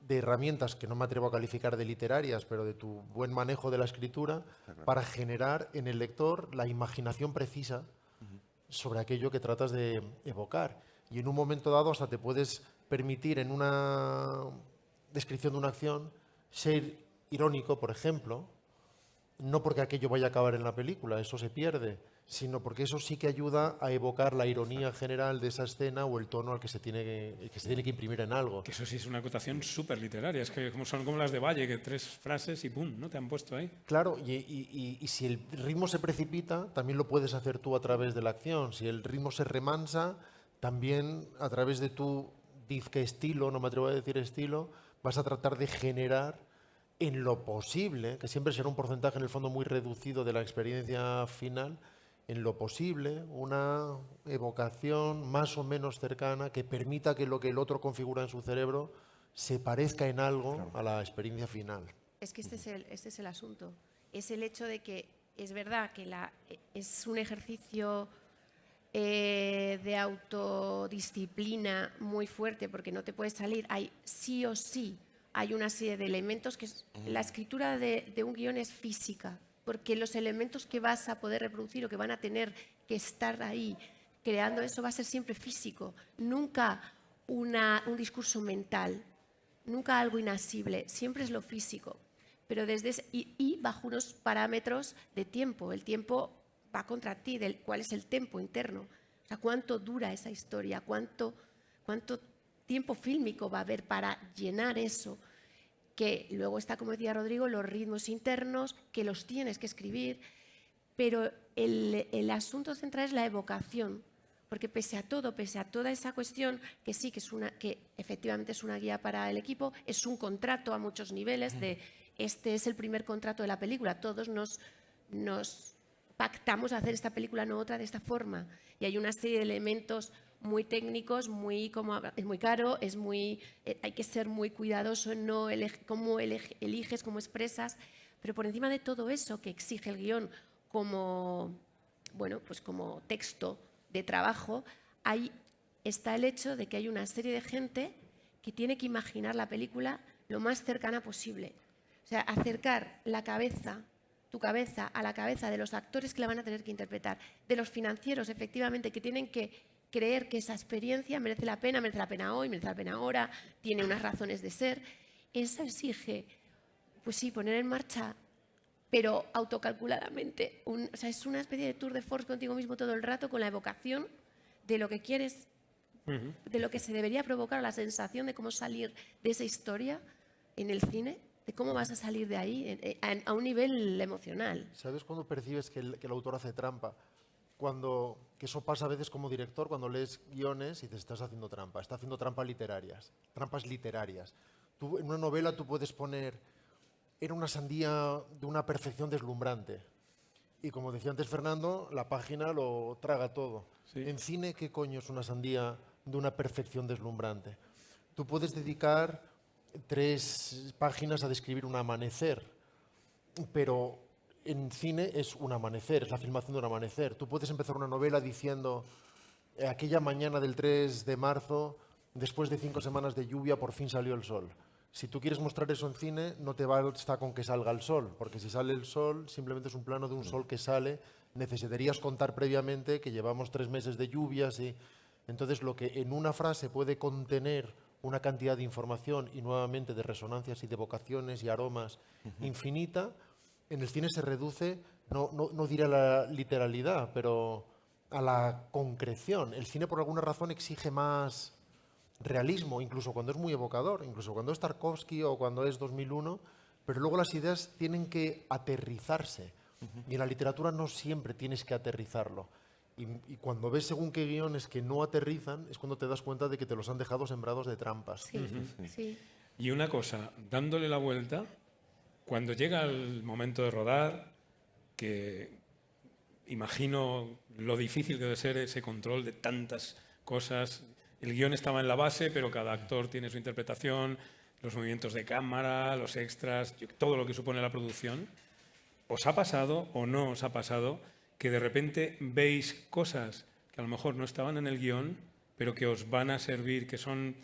de herramientas que no me atrevo a calificar de literarias, pero de tu buen manejo de la escritura, para generar en el lector la imaginación precisa sobre aquello que tratas de evocar. Y en un momento dado hasta te puedes permitir en una descripción de una acción ser irónico, por ejemplo, no porque aquello vaya a acabar en la película, eso se pierde, sino porque eso sí que ayuda a evocar la ironía general de esa escena o el tono al que se tiene que imprimir en algo. Que eso sí es una acotación súper literaria, es que son como las de Valle, que 3 frases y ¡pum!, ¿no? Te han puesto ahí. Claro, y si el ritmo se precipita, también lo puedes hacer tú a través de la acción. Si el ritmo se remansa, también a través de tu dizque estilo, no me atrevo a decir estilo, vas a tratar de generar en lo posible, que siempre será un porcentaje en el fondo muy reducido de la experiencia final, en lo posible, una evocación más o menos cercana que permita que lo que el otro configura en su cerebro se parezca en algo a la experiencia final. Es que este es el asunto. Es el hecho de que es verdad que es un ejercicio de autodisciplina muy fuerte porque no te puedes salir. Hay sí o sí, hay una serie de elementos que la escritura de un guión es física, porque los elementos que vas a poder reproducir o que van a tener que estar ahí creando eso va a ser siempre físico, nunca un discurso mental, nunca algo inasible, siempre es lo físico. Pero y bajo unos parámetros de tiempo. El tiempo va contra ti, cuál es el tempo interno. O sea, cuánto dura esa historia, cuánto tiempo fílmico va a haber para llenar eso. Que luego está, como decía Rodrigo, los ritmos internos, que los tienes que escribir. Pero el asunto central es la evocación. Porque pese a toda esa cuestión, que sí, que efectivamente es una guía para el equipo, es un contrato a muchos niveles, este es el primer contrato de la película, todos nos pactamos a hacer esta película, no otra, de esta forma. Y hay una serie de elementos muy técnicos, es muy caro, hay que ser muy cuidadoso en cómo eliges, cómo expresas, pero por encima de todo eso que exige el guión como texto de trabajo, ahí está el hecho de que hay una serie de gente que tiene que imaginar la película lo más cercana posible. O sea, acercar tu cabeza a la cabeza de los actores que la van a tener que interpretar, de los financieros, efectivamente, que tienen que creer que esa experiencia merece la pena hoy, merece la pena ahora, tiene unas razones de ser. Eso exige, pues sí, poner en marcha, pero autocalculadamente. O sea, es una especie de tour de force contigo mismo todo el rato, con la evocación de lo que quieres, de lo que se debería provocar, la sensación de cómo salir de esa historia en el cine, de cómo vas a salir de ahí a un nivel emocional. ¿Sabes cuándo percibes que el autor hace trampa? Que eso pasa a veces como director, cuando lees guiones y te estás haciendo trampa. Está haciendo trampas literarias. En una novela tú puedes poner, era una sandía de una perfección deslumbrante. Y como decía antes Fernando, la página lo traga todo. Sí. En cine, ¿qué coño es una sandía de una perfección deslumbrante? Tú puedes dedicar 3 páginas a describir un amanecer, pero en cine es un amanecer, es la filmación de un amanecer. Tú puedes empezar una novela diciendo aquella mañana del 3 de marzo, después de 5 semanas de lluvia, por fin salió el sol. Si tú quieres mostrar eso en cine, no te basta con que salga el sol, porque si sale el sol, simplemente es un plano de un sol que sale. Necesitarías contar previamente que llevamos 3 meses de lluvias. Entonces, lo que en una frase puede contener una cantidad de información y nuevamente de resonancias y de evocaciones y aromas infinita, en el cine se reduce, no diré a la literalidad, pero a la concreción. El cine por alguna razón exige más realismo, incluso cuando es muy evocador, incluso cuando es Tarkovsky o cuando es 2001, pero luego las ideas tienen que aterrizarse. Y en la literatura no siempre tienes que aterrizarlo. Y cuando ves según qué guiones que no aterrizan, es cuando te das cuenta de que te los han dejado sembrados de trampas. Sí, sí. Y una cosa, dándole la vuelta, cuando llega el momento de rodar, que imagino lo difícil que debe ser ese control de tantas cosas. El guión estaba en la base, pero cada actor tiene su interpretación, los movimientos de cámara, los extras, todo lo que supone la producción. ¿Os ha pasado o no os ha pasado que de repente veis cosas que a lo mejor no estaban en el guión, pero que os van a servir, que son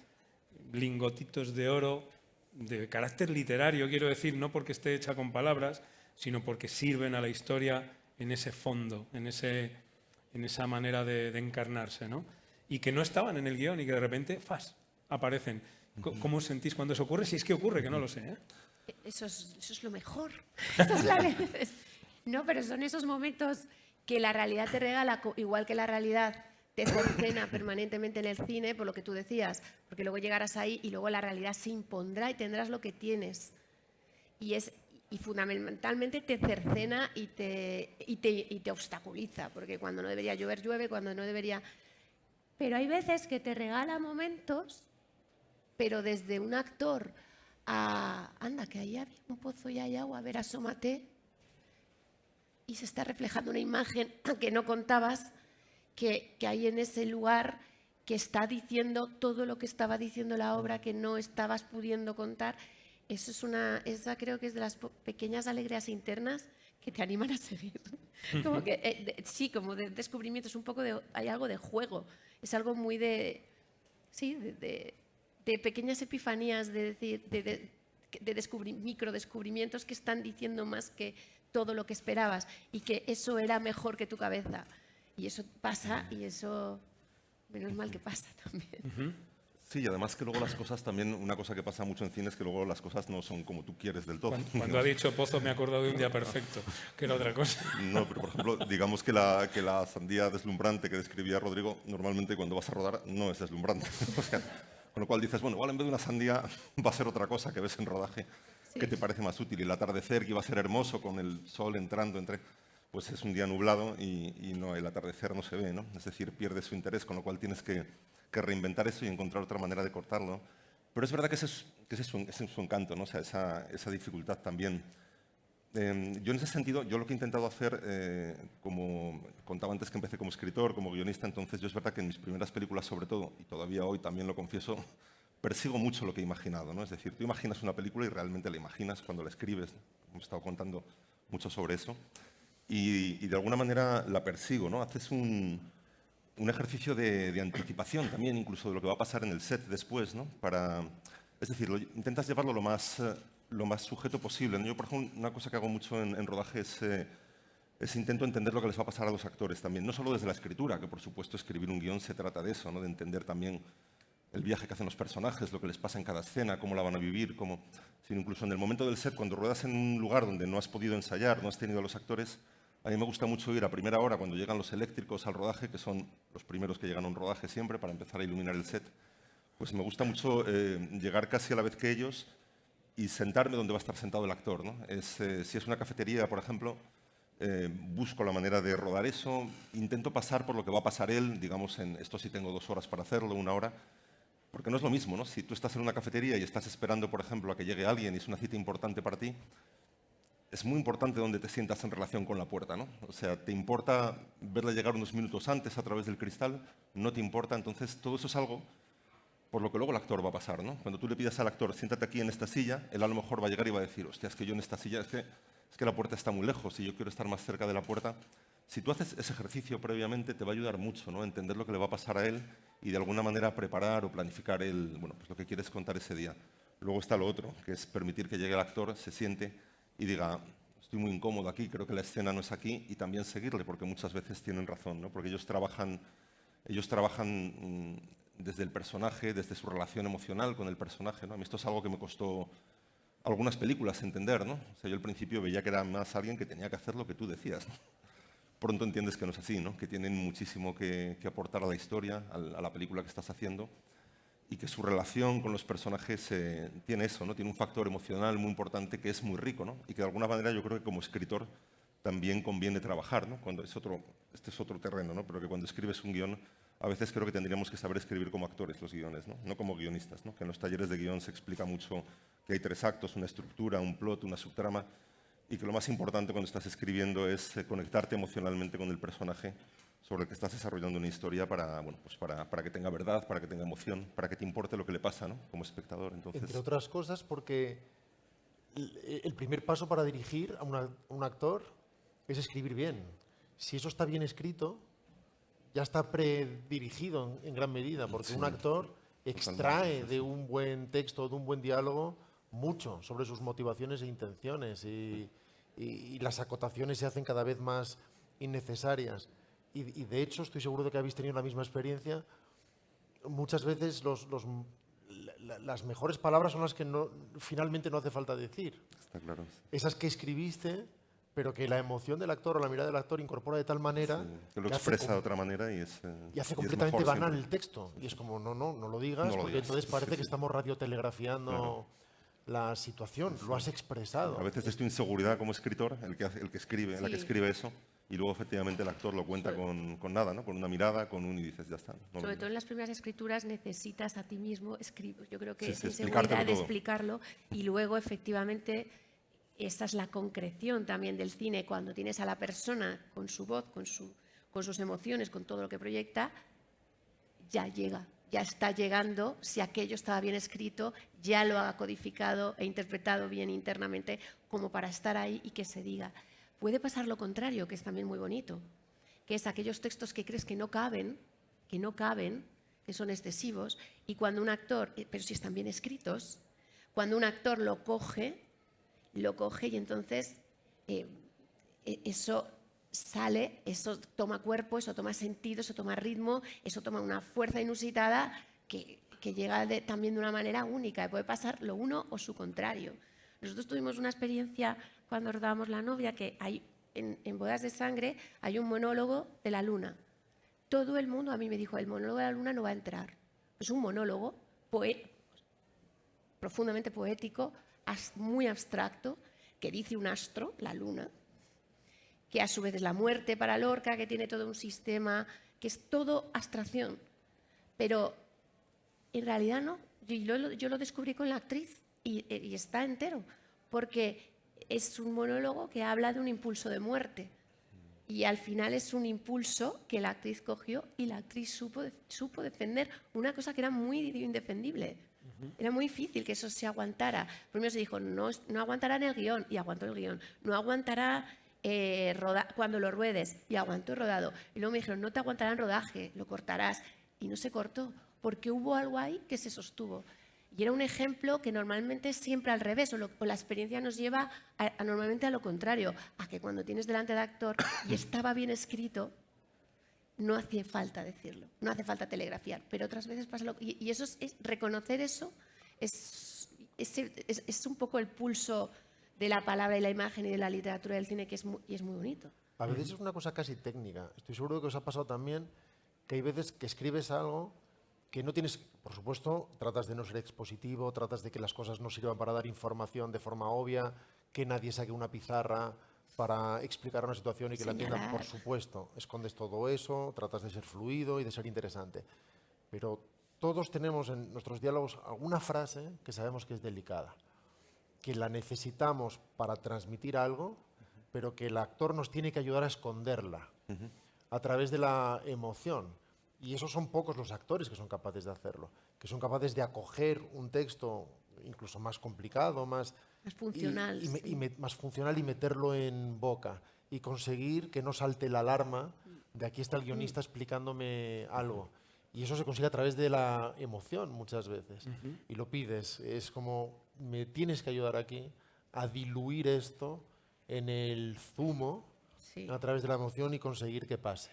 lingotitos de oro de carácter literario, quiero decir, no porque esté hecha con palabras, sino porque sirven a la historia en ese fondo, en esa manera de encarnarse, ¿no? Y que no estaban en el guión y que de repente, ¡fas!, aparecen. ¿Cómo os sentís cuando eso ocurre? Si es que ocurre, que no lo sé, ¿eh? Eso es lo mejor. No, pero son esos momentos que la realidad te regala, igual que la realidad te cercena permanentemente en el cine, por lo que tú decías, porque luego llegarás ahí y luego la realidad se impondrá y tendrás lo que tienes. Y fundamentalmente te cercena y te obstaculiza, porque cuando no debería llover, llueve, cuando no debería... Pero hay veces que te regala momentos, pero desde un actor a... Anda, que ahí había un pozo y hay agua, a ver, asómate. Y se está reflejando una imagen que no contabas, que hay en ese lugar que está diciendo todo lo que estaba diciendo la obra que no estabas pudiendo contar. Esa creo que es de las pequeñas alegrías internas que te animan a seguir. Como que, sí, como de descubrimiento, es un poco hay algo de juego, es algo muy de pequeñas epifanías, de microdescubrimientos que están diciendo más que todo lo que esperabas y que eso era mejor que tu cabeza. Y eso pasa y eso, menos mal que pasa también. Sí, y además que luego las cosas también, una cosa que pasa mucho en cine es que luego las cosas no son como tú quieres del todo. Cuando ha dicho pozo me he acordado de Un día perfecto, que era otra cosa. No, pero por ejemplo, digamos que la sandía deslumbrante que describía Rodrigo, normalmente cuando vas a rodar no es deslumbrante. O sea, con lo cual dices, bueno, igual en vez de una sandía va a ser otra cosa que ves en rodaje que te parece más útil. Y el atardecer que iba a ser hermoso con el sol entrando pues es un día nublado y no, el atardecer no se ve, ¿no? Es decir, pierde su interés, con lo cual tienes que reinventar eso y encontrar otra manera de cortarlo. Pero es verdad que ese es su encanto, ¿no? O sea, esa dificultad también. Yo en ese sentido, yo lo que he intentado hacer, como contaba antes que empecé como escritor, como guionista, entonces yo es verdad que en mis primeras películas sobre todo, y todavía hoy también lo confieso, persigo mucho lo que he imaginado, ¿no? Es decir, tú imaginas una película y realmente la imaginas cuando la escribes. Hemos estado contando mucho sobre eso. Y de alguna manera la persigo, ¿no? Haces un ejercicio de anticipación también, incluso de lo que va a pasar en el set después, ¿no? Es decir, intentas llevarlo lo más sujeto posible, ¿no? Yo, por ejemplo, una cosa que hago mucho en rodaje es intento entender lo que les va a pasar a los actores también, no solo desde la escritura, que por supuesto escribir un guión se trata de eso, ¿no? De entender también el viaje que hacen los personajes, lo que les pasa en cada escena, cómo la van a vivir, sino incluso en el momento del set, cuando ruedas en un lugar donde no has podido ensayar, no has tenido a los actores. A mí me gusta mucho ir a primera hora cuando llegan los eléctricos al rodaje, que son los primeros que llegan a un rodaje siempre para empezar a iluminar el set. Pues me gusta mucho llegar casi a la vez que ellos y sentarme donde va a estar sentado el actor, ¿no? Si es una cafetería, por ejemplo, busco la manera de rodar eso, intento pasar por lo que va a pasar él, digamos, esto sí tengo 2 horas para hacerlo, 1 hora, porque no es lo mismo, ¿no? Si tú estás en una cafetería y estás esperando, por ejemplo, a que llegue alguien y es una cita importante para ti, es muy importante dónde te sientas en relación con la puerta, ¿no? O sea, ¿te importa verla llegar unos minutos antes a través del cristal? ¿No te importa? Entonces, todo eso es algo por lo que luego el actor va a pasar, ¿no? Cuando tú le pidas al actor, siéntate aquí en esta silla, él a lo mejor va a llegar y va a decir, hostia, es que yo en esta silla, es que la puerta está muy lejos y yo quiero estar más cerca de la puerta. Si tú haces ese ejercicio previamente, te va a ayudar mucho, ¿no? A entender lo que le va a pasar a él y de alguna manera preparar o planificar pues lo que quieres contar ese día. Luego está lo otro, que es permitir que llegue el actor, se siente y diga, estoy muy incómodo aquí, creo que la escena no es aquí, y también seguirle, porque muchas veces tienen razón, ¿no? Porque ellos trabajan desde el personaje, desde su relación emocional con el personaje, ¿no? A mí esto es algo que me costó algunas películas entender, ¿no? O sea, yo al principio veía que era más alguien que tenía que hacer lo que tú decías, ¿no? Pronto entiendes que no es así, ¿no? Que tienen muchísimo que aportar a la historia, a la película que estás haciendo, y que su relación con los personajes tiene eso, ¿no? Tiene un factor emocional muy importante que es muy rico, ¿no? Y que de alguna manera yo creo que como escritor también conviene trabajar, ¿no? Este es otro terreno, ¿no? Pero que cuando escribes un guión, a veces creo que tendríamos que saber escribir como actores los guiones, ¿no? No como guionistas, ¿no? Que en los talleres de guión se explica mucho que hay 3 actos, una estructura, un plot, una subtrama, y que lo más importante cuando estás escribiendo es conectarte emocionalmente con el personaje sobre el que estás desarrollando una historia para que tenga verdad, para que tenga emoción, para que te importe lo que le pasa, ¿no? Como espectador. Entonces, entre otras cosas porque el primer paso para dirigir a un actor es escribir bien. Si eso está bien escrito, ya está predirigido en gran medida, porque sí, un actor extrae de un buen texto, de un buen diálogo, mucho sobre sus motivaciones e intenciones y las acotaciones se hacen cada vez más innecesarias. Y de hecho, estoy seguro de que habéis tenido la misma experiencia. Muchas veces las mejores palabras son las que finalmente no hace falta decir. está claro. Esas que escribiste pero que la emoción del actor o la mirada del actor incorpora de tal manera que lo expresa de otra manera y hace completamente mejor banal siempre. el texto. Y es como, no lo digas, No lo porque digas. entonces parece Sí, que sí. estamos radiotelegrafiando la situación. Lo has expresado. A veces es tu inseguridad como escritor el que escribe, la que Sí. escribe eso, y luego efectivamente el actor lo cuenta con nada, ¿no? Con una mirada, y dices, ya está. No lo Sobre digo. todo en las primeras escrituras necesitas a ti mismo escribir. Yo creo que Sí, es sí, inseguridad explicártelo de todo. explicarlo y luego efectivamente esa es la concreción también del cine, cuando tienes a la persona con su voz, con sus emociones, con todo lo que proyecta, ya llega, ya está llegando, si aquello estaba bien escrito, ya lo ha codificado e interpretado bien internamente como para estar ahí y que se diga. Puede pasar lo contrario, que es también muy bonito, que es aquellos textos que crees que no caben, que son excesivos, y cuando un actor, pero si están bien escritos, cuando un actor lo coge y entonces eso sale, eso toma cuerpo, eso toma sentido, eso toma ritmo, eso toma una fuerza inusitada que llega también de una manera única. Puede pasar lo uno o su contrario. Nosotros tuvimos una experiencia cuando rodábamos La novia, que hay en Bodas de Sangre hay un monólogo de la luna. Todo el mundo a mí me dijo, el monólogo de la luna no va a entrar. Es un monólogo profundamente poético, muy abstracto, que dice un astro, la luna, que a su vez es la muerte para Lorca, que tiene todo un sistema, que es todo abstracción. Pero en realidad no. Yo lo descubrí con la actriz y está entero, porque es un monólogo que habla de un impulso de muerte. Y al final es un impulso que la actriz cogió y la actriz supo defender una cosa que era muy indefendible. Era muy difícil que eso se aguantara. Primero se dijo, no aguantará en el guión, y aguantó el guión. No aguantará cuando lo ruedes, y aguantó el rodado. Y luego me dijeron, no te aguantará en rodaje, lo cortarás. Y no se cortó, porque hubo algo ahí que se sostuvo. Y era un ejemplo que normalmente es siempre al revés, o la experiencia nos lleva normalmente a lo contrario, a que cuando tienes delante de actor y estaba bien escrito, no hace falta decirlo, no hace falta telegrafiar, pero otras veces pasa y eso reconocer eso es un poco el pulso de la palabra y la imagen y de la literatura del cine, que es muy bonito. A veces es una cosa casi técnica. Estoy seguro de que os ha pasado también que hay veces que escribes algo que no tienes, por supuesto, tratas de no ser expositivo, tratas de que las cosas no sirvan para dar información de forma obvia, que nadie saque una pizarra para explicar una situación y que la entiendan, por supuesto. Escondes todo eso, tratas de ser fluido y de ser interesante. Pero todos tenemos en nuestros diálogos alguna frase que sabemos que es delicada, que la necesitamos para transmitir algo, pero que el actor nos tiene que ayudar a esconderla a través de la emoción. Y esos son pocos los actores que son capaces de hacerlo, que son capaces de acoger un texto incluso más complicado, más funcional. Más funcional y meterlo en boca y conseguir que no salte la alarma de aquí está el guionista explicándome algo. Y eso se consigue a través de la emoción muchas veces. Y lo pides, es como, me tienes que ayudar aquí a diluir esto en el zumo a través de la emoción y conseguir que pase.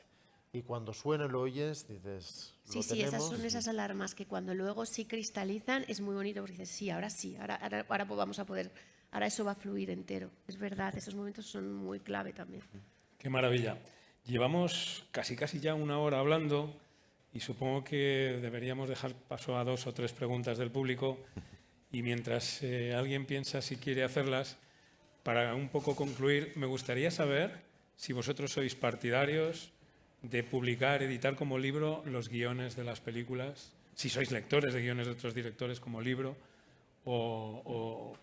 Y cuando suena lo oyes, dices, lo Sí, tenemos. esas son esas alarmas que cuando luego sí cristalizan es muy bonito porque dices, ahora pues vamos a poder, ahora eso va a fluir entero. Es verdad, esos momentos son muy clave también. Qué maravilla. Llevamos casi ya una hora hablando y supongo que deberíamos dejar paso a 2 o 3 preguntas del público y mientras alguien piensa si quiere hacerlas, para un poco concluir, me gustaría saber si vosotros sois partidarios de publicar, editar como libro los guiones de las películas, si sois lectores de guiones de otros directores como libro, o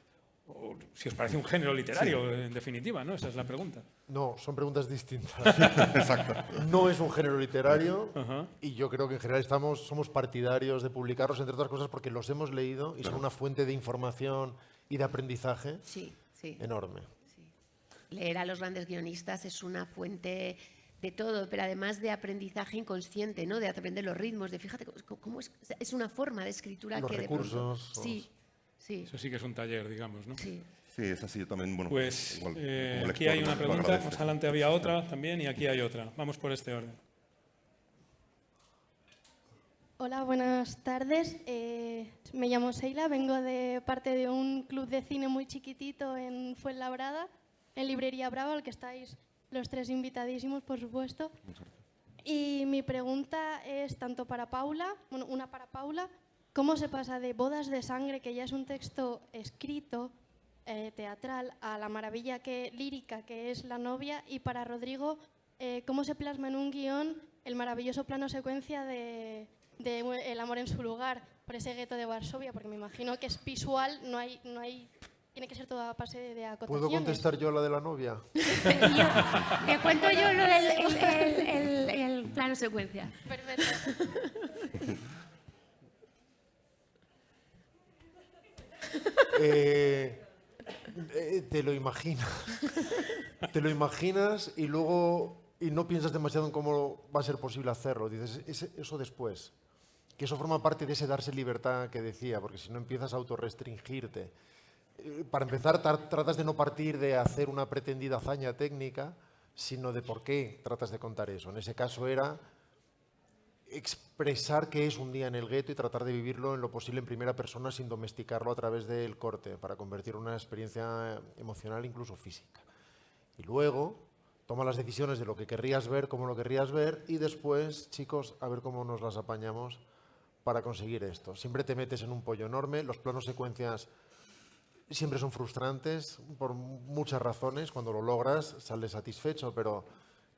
si os parece un género literario, en definitiva, ¿no? Esa es la pregunta. No, son preguntas distintas. Exacto. No es un género literario y yo creo que en general somos partidarios de publicarlos, entre otras cosas, porque los hemos leído y son una fuente de información y de aprendizaje enorme. Sí. Leer a los grandes guionistas es una fuente de todo, pero además de aprendizaje inconsciente, ¿no? De aprender los ritmos, de fíjate cómo es una forma de escritura los que recursos, de pronto, sí. Eso sí que es un taller, digamos, ¿no? Sí. Sí, es así, yo también, bueno, Pues igual, como aquí lector, hay una lo pregunta, agradezco. más adelante había otra también y aquí hay otra. Vamos por este orden. Hola, buenas tardes. Me llamo Seila, vengo de parte de un club de cine muy chiquitito en Fuenlabrada, en Librería Bravo, al que estáis los tres invitadísimos, por supuesto. Y mi pregunta es tanto para Paula, bueno, una para Paula, ¿cómo se pasa de Bodas de Sangre, que ya es un texto escrito, teatral, a la maravilla lírica que es La novia? Y para Rodrigo, ¿cómo se plasma en un guión el maravilloso plano secuencia de El amor en su lugar, por ese gueto de Varsovia? Porque me imagino que es visual, no hay, tiene que ser toda base de acotaciones. ¿Puedo contestar yo la de la novia? Te cuento yo lo del el plano secuencia. Perfecto. Te lo imaginas. Te lo imaginas y luego no piensas demasiado en cómo va a ser posible hacerlo. Dices, eso después. Que eso forma parte de ese darse libertad que decía, porque si no empiezas a autorrestringirte. Para empezar, tratas de no partir de hacer una pretendida hazaña técnica, sino de por qué tratas de contar eso. En ese caso era expresar qué es un día en el gueto y tratar de vivirlo en lo posible en primera persona sin domesticarlo a través del corte, para convertirlo en una experiencia emocional, incluso física. Y luego toma las decisiones de lo que querrías ver, cómo lo querrías ver, y después, chicos, a ver cómo nos las apañamos para conseguir esto. Siempre te metes en un pollo enorme, los planos secuencias siempre son frustrantes por muchas razones. Cuando lo logras sales satisfecho, pero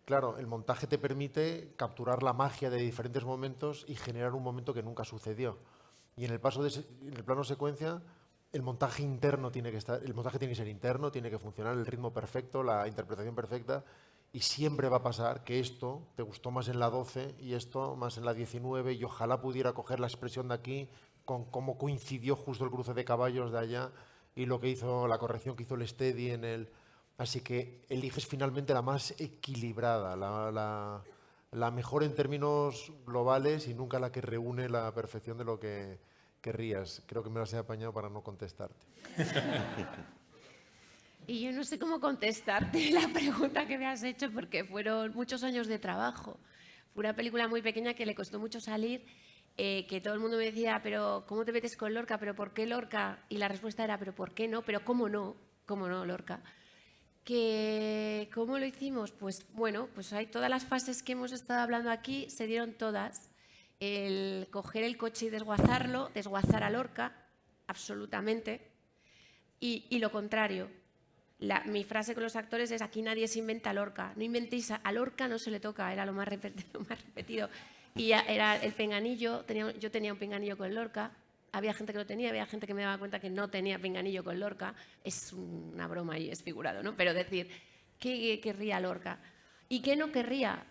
claro, el montaje te permite capturar la magia de diferentes momentos y generar un momento que nunca sucedió. Y en el plano secuencia, el montaje interno tiene que ser interno, tiene que funcionar el ritmo perfecto, la interpretación perfecta, y siempre va a pasar que esto te gustó más en la 12 y esto más en la 19, y ojalá pudiera coger la expresión de aquí con cómo coincidió justo el cruce de caballos de allá y lo que hizo, la corrección que hizo el steady en el... Así que eliges finalmente la más equilibrada, la mejor en términos globales y nunca la que reúne la perfección de lo que querrías. Creo que me las he apañado para no contestarte. Y yo no sé cómo contestarte la pregunta que me has hecho, porque fueron muchos años de trabajo. Fue una película muy pequeña que le costó mucho salir, que todo el mundo me decía, pero ¿cómo te metes con Lorca? ¿Pero por qué Lorca? Y la respuesta era, ¿pero por qué no? ¿Pero cómo no? ¿Cómo no, Lorca? ¿Cómo lo hicimos? Pues bueno, pues hay todas las fases que hemos estado hablando aquí, se dieron todas. El coger el coche y desguazarlo, desguazar a Lorca, absolutamente. Y lo contrario. Mi frase con los actores es: aquí nadie se inventa a Lorca. No inventéis a Lorca, no se le toca, era lo más repetido. Y era el pinganillo, yo tenía un pinganillo con Lorca. Había gente que lo tenía, había gente que me daba cuenta que no tenía pinganillo con Lorca. Es una broma y es figurado, ¿no? Pero decir, ¿qué querría Lorca? ¿Y qué no querría?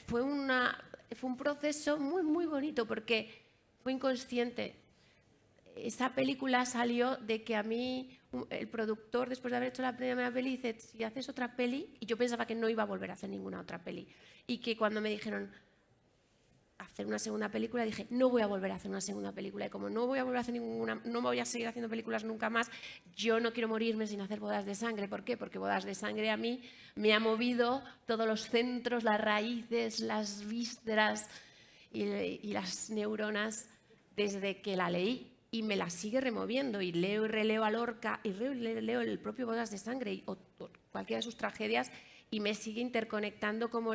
Fue un proceso muy, muy bonito porque fue inconsciente. Esa película salió de que a mí, el productor, después de haber hecho la primera peli, dice, si haces otra peli, y yo pensaba que no iba a volver a hacer ninguna otra peli. Y que cuando me dijeron hacer una segunda película, dije, no voy a volver a hacer una segunda película. Y como no voy a volver a hacer no voy a seguir haciendo películas nunca más, yo no quiero morirme sin hacer Bodas de Sangre. ¿Por qué? Porque Bodas de Sangre a mí me ha movido todos los centros, las raíces, las vísceras y las neuronas desde que la leí. Y me la sigue removiendo. Y leo y releo a Lorca y leo el propio Bodas de Sangre o cualquiera de sus tragedias y me sigue interconectando como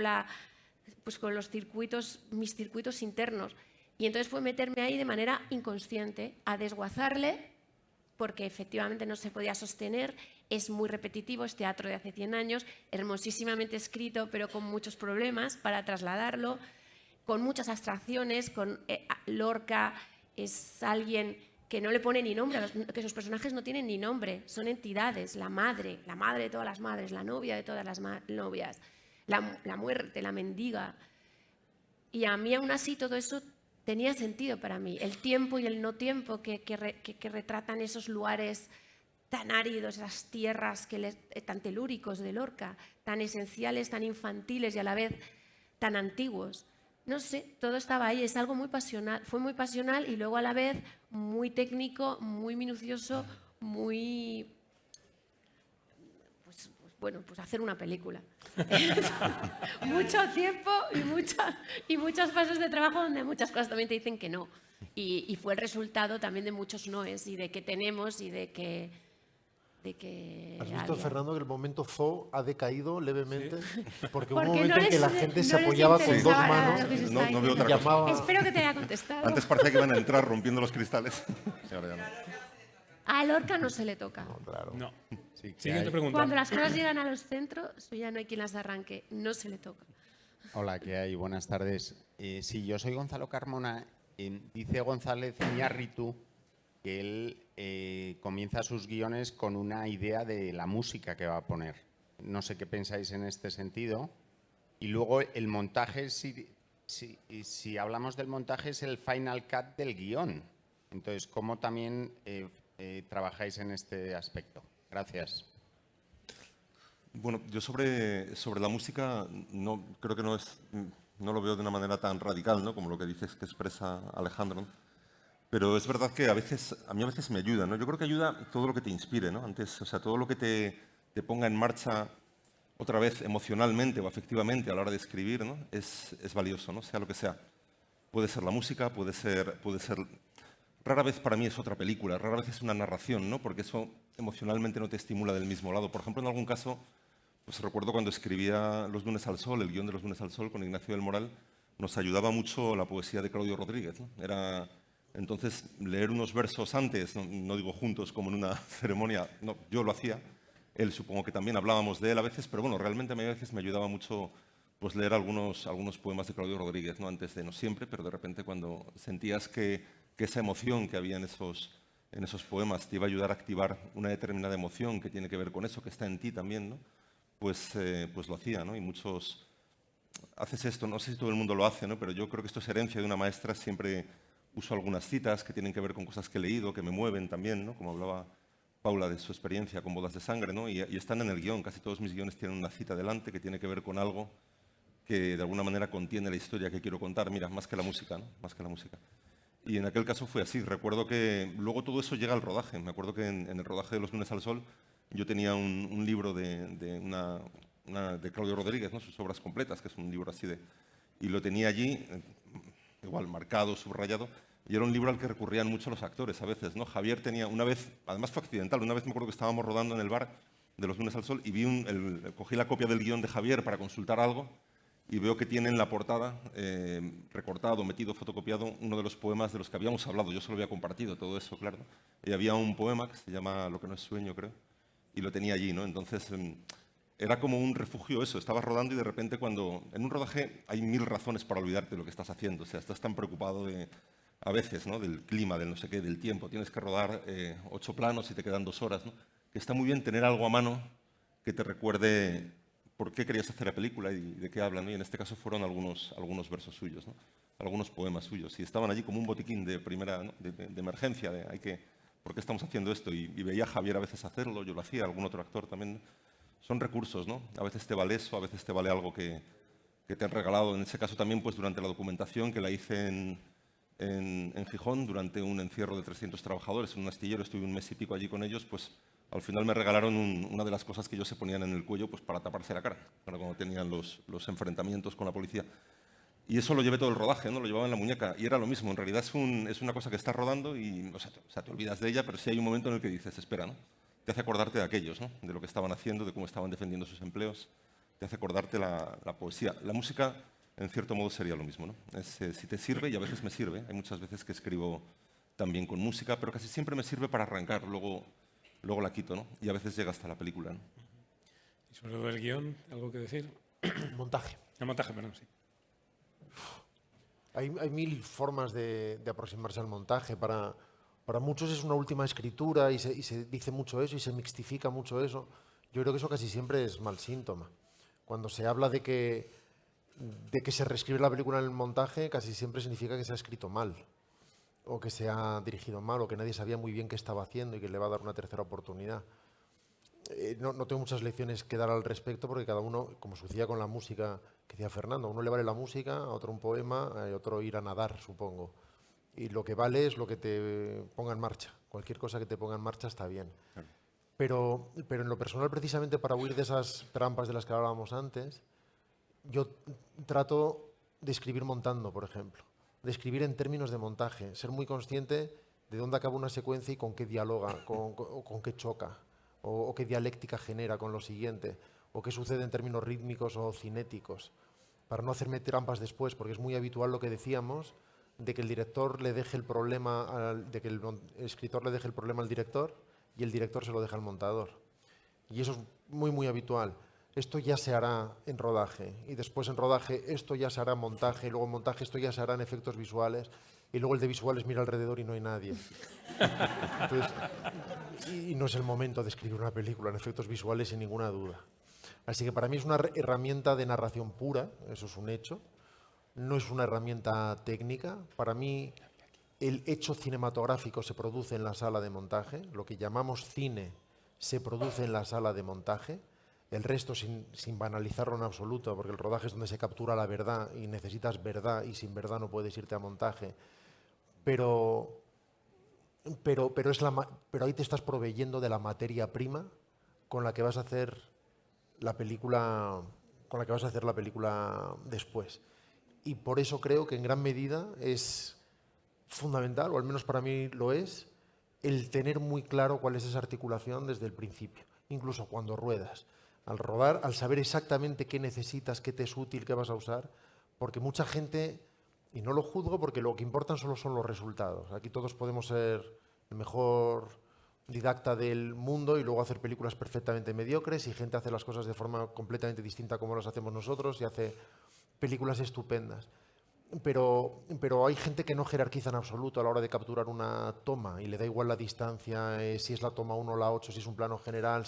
pues con los circuitos, mis circuitos internos. Y entonces fue meterme ahí de manera inconsciente a desguazarle, porque efectivamente no se podía sostener, es muy repetitivo, es teatro de hace 100 años, hermosísimamente escrito, pero con muchos problemas para trasladarlo, con muchas abstracciones, Lorca es alguien que no le pone ni nombre, que sus personajes no tienen ni nombre, son entidades, la madre de todas las madres, la novia de todas las novias, la muerte, la mendiga. Y a mí aún así todo eso tenía sentido para mí. El tiempo y el no tiempo que retratan esos lugares tan áridos, esas tierras tan telúricos de Lorca, tan esenciales, tan infantiles y a la vez tan antiguos. No sé, todo estaba ahí, es algo muy pasional, fue muy pasional y luego a la vez muy técnico, muy minucioso, muy... Pues hacer una película. Mucho tiempo y muchas fases de trabajo donde muchas cosas también te dicen que no. Y fue el resultado también de muchos noes y de que tenemos y de que de que ¿Has visto, había- Fernando, que el momento zoo ha decaído levemente? Porque hubo un Porque momento no en que les- la gente no se les apoyaba con dos interesaba nada manos lo que se No- está no veo diciendo. otra y llamaba... Espero que te haya contestado. Antes parecía que iban a entrar rompiendo los cristales. Y ahora ya no. A Lorca no se le toca. Claro. No. Sí, que Siguiente hay- pregunta. Cuando las cosas llegan a los centros, ya no hay quien las arranque, no se le toca. Hola, ¿qué hay? Buenas tardes. Sí, yo soy Gonzalo Carmona. Dice González Iñárritu que él comienza sus guiones con una idea de la música que va a poner. No sé qué pensáis en este sentido. Y luego el montaje, si hablamos del montaje, es el final cut del guión. Entonces, ¿cómo también trabajáis en este aspecto? Gracias. Bueno, yo sobre la música creo que no lo veo de una manera tan radical, ¿no? Como lo que dices que expresa Alejandro, ¿no? Pero es verdad que a mí a veces me ayuda, ¿no? Yo creo que ayuda todo lo que te inspire, ¿no? Antes, o sea, todo lo que te ponga en marcha otra vez emocionalmente o afectivamente a la hora de escribir, ¿no? Es valioso, ¿no? Sea lo que sea. Puede ser la música, puede ser. Rara vez para mí es otra película, rara vez es una narración, ¿no? Porque eso emocionalmente no te estimula del mismo lado. Por ejemplo, en algún caso, pues recuerdo cuando escribía Los lunes al sol, el guión de Los lunes al sol con Ignacio del Moral, nos ayudaba mucho la poesía de Claudio Rodríguez, ¿no? Era entonces leer unos versos antes, no digo juntos como en una ceremonia, no, yo lo hacía, él supongo que también hablábamos de él a veces, pero bueno, realmente a mí a veces me ayudaba mucho pues leer algunos poemas de Claudio Rodríguez, ¿no? Antes de, no siempre, pero de repente cuando sentías que esa emoción que había en esos poemas te iba a ayudar a activar una determinada emoción que tiene que ver con eso, que está en ti también, ¿no? Pues lo hacía, ¿no? Y muchos... Haces esto, no sé si todo el mundo lo hace, ¿no? Pero yo creo que esto es herencia de una maestra. Siempre uso algunas citas que tienen que ver con cosas que he leído, que me mueven también, ¿no? Como hablaba Paula de su experiencia con Bodas de Sangre, ¿no? Y están en el guión. Casi todos mis guiones tienen una cita delante que tiene que ver con algo que de alguna manera contiene la historia que quiero contar. Mira, más que la música, ¿no? Más que la música. Y en aquel caso fue así. Recuerdo que luego todo eso llega al rodaje. Me acuerdo que en el rodaje de Los lunes al sol yo tenía un libro de Claudio Rodríguez, ¿no? Sus obras completas, que es un libro así y lo tenía allí, igual marcado, subrayado, y era un libro al que recurrían mucho los actores a veces, ¿no? Javier tenía una vez, además fue accidental, una vez me acuerdo que estábamos rodando en el bar de Los lunes al sol y cogí la copia del guión de Javier para consultar algo y veo que tiene en la portada, recortado, metido, fotocopiado, uno de los poemas de los que habíamos hablado. Yo solo había compartido todo eso, claro. Y había un poema que se llama Lo que no es sueño, creo, y lo tenía allí, ¿no? Entonces, era como un refugio eso. Estabas rodando y de repente cuando... En un rodaje hay 1000 razones para olvidarte de lo que estás haciendo. O sea, estás tan preocupado a veces, ¿no? Del clima, del no sé qué, del tiempo. Tienes que rodar 8 planos y te quedan 2 horas, ¿no? Que está muy bien tener algo a mano que te recuerde por qué querías hacer la película y de qué hablan, ¿no? Y en este caso fueron algunos versos suyos, ¿no? Algunos poemas suyos. Y estaban allí como un botiquín de primera, ¿no? de emergencia, ¿por qué estamos haciendo esto? Y veía a Javier a veces hacerlo, yo lo hacía, algún otro actor también. Son recursos, ¿no? A veces te vale eso, a veces te vale algo que te han regalado. En ese caso también, pues durante la documentación que la hice en Gijón, durante un encierro de 300 trabajadores en un astillero, estuve un mes y pico allí con ellos, pues al final me regalaron una de las cosas que ellos se ponían en el cuello pues para taparse la cara, para cuando tenían los enfrentamientos con la policía. Y eso lo llevé todo el rodaje, ¿no? Lo llevaba en la muñeca. Y era lo mismo. En realidad es una cosa que estás rodando y o sea, te olvidas de ella, pero sí hay un momento en el que dices, espera, ¿no? Te hace acordarte de aquellos, ¿no? De lo que estaban haciendo, de cómo estaban defendiendo sus empleos. Te hace acordarte la poesía. La música, en cierto modo, sería lo mismo, ¿no? Si te sirve, y a veces me sirve. Hay muchas veces que escribo también con música, pero casi siempre me sirve para arrancar. Luego la quito, ¿no? Y a veces llega hasta la película, ¿no? Y sobre todo el guión, ¿algo que decir? Montaje. El montaje, perdón, sí. Hay 1000 formas de aproximarse al montaje. Para muchos es una última escritura y se dice mucho eso y se mixtifica mucho eso. Yo creo que eso casi siempre es mal síntoma. Cuando se habla de que se reescribe la película en el montaje, casi siempre significa que se ha escrito mal, o que se ha dirigido mal, o que nadie sabía muy bien qué estaba haciendo y que le va a dar una tercera oportunidad. No tengo muchas lecciones que dar al respecto porque cada uno, como sucedía con la música que decía Fernando, a uno le vale la música, a otro un poema, a otro ir a nadar, supongo. Y lo que vale es lo que te ponga en marcha. Cualquier cosa que te ponga en marcha está bien. Pero en lo personal, precisamente para huir de esas trampas de las que hablábamos antes, yo trato de escribir montando, por ejemplo. De escribir en términos de montaje. Ser muy consciente de dónde acaba una secuencia y con qué dialoga, con qué choca. o qué dialéctica genera con lo siguiente, o qué sucede en términos rítmicos o cinéticos, para no hacerme trampas después, porque es muy habitual lo que decíamos, de que el director le deje el problema, de que el escritor le deje el problema al director y el director se lo deja al montador. Y eso es muy, muy habitual. Esto ya se hará en rodaje, y después en rodaje esto ya se hará en montaje, y luego en montaje esto ya se hará en efectos visuales, y luego el de visuales mira alrededor y no hay nadie. Entonces, y no es el momento de escribir una película en efectos visuales sin ninguna duda. Así que para mí es una herramienta de narración pura, eso es un hecho. No es una herramienta técnica. Para mí el hecho cinematográfico se produce en la sala de montaje. Lo que llamamos cine se produce en la sala de montaje. El resto sin banalizarlo en absoluto, porque el rodaje es donde se captura la verdad y necesitas verdad y sin verdad no puedes irte a montaje. Pero ahí te estás proveyendo de la materia prima con la que vas a hacer la película, después. Y por eso creo que en gran medida es fundamental, o al menos para mí lo es, el tener muy claro cuál es esa articulación desde el principio, incluso cuando ruedas. Al rodar, al saber exactamente qué necesitas, qué te es útil, qué vas a usar, porque mucha gente, y no lo juzgo porque lo que importan solo son los resultados. Aquí todos podemos ser el mejor didacta del mundo y luego hacer películas perfectamente mediocres, y gente hace las cosas de forma completamente distinta como las hacemos nosotros y hace películas estupendas. Pero hay gente que no jerarquiza en absoluto a la hora de capturar una toma y le da igual la distancia, si es la toma 1 o la 8, si es un plano general,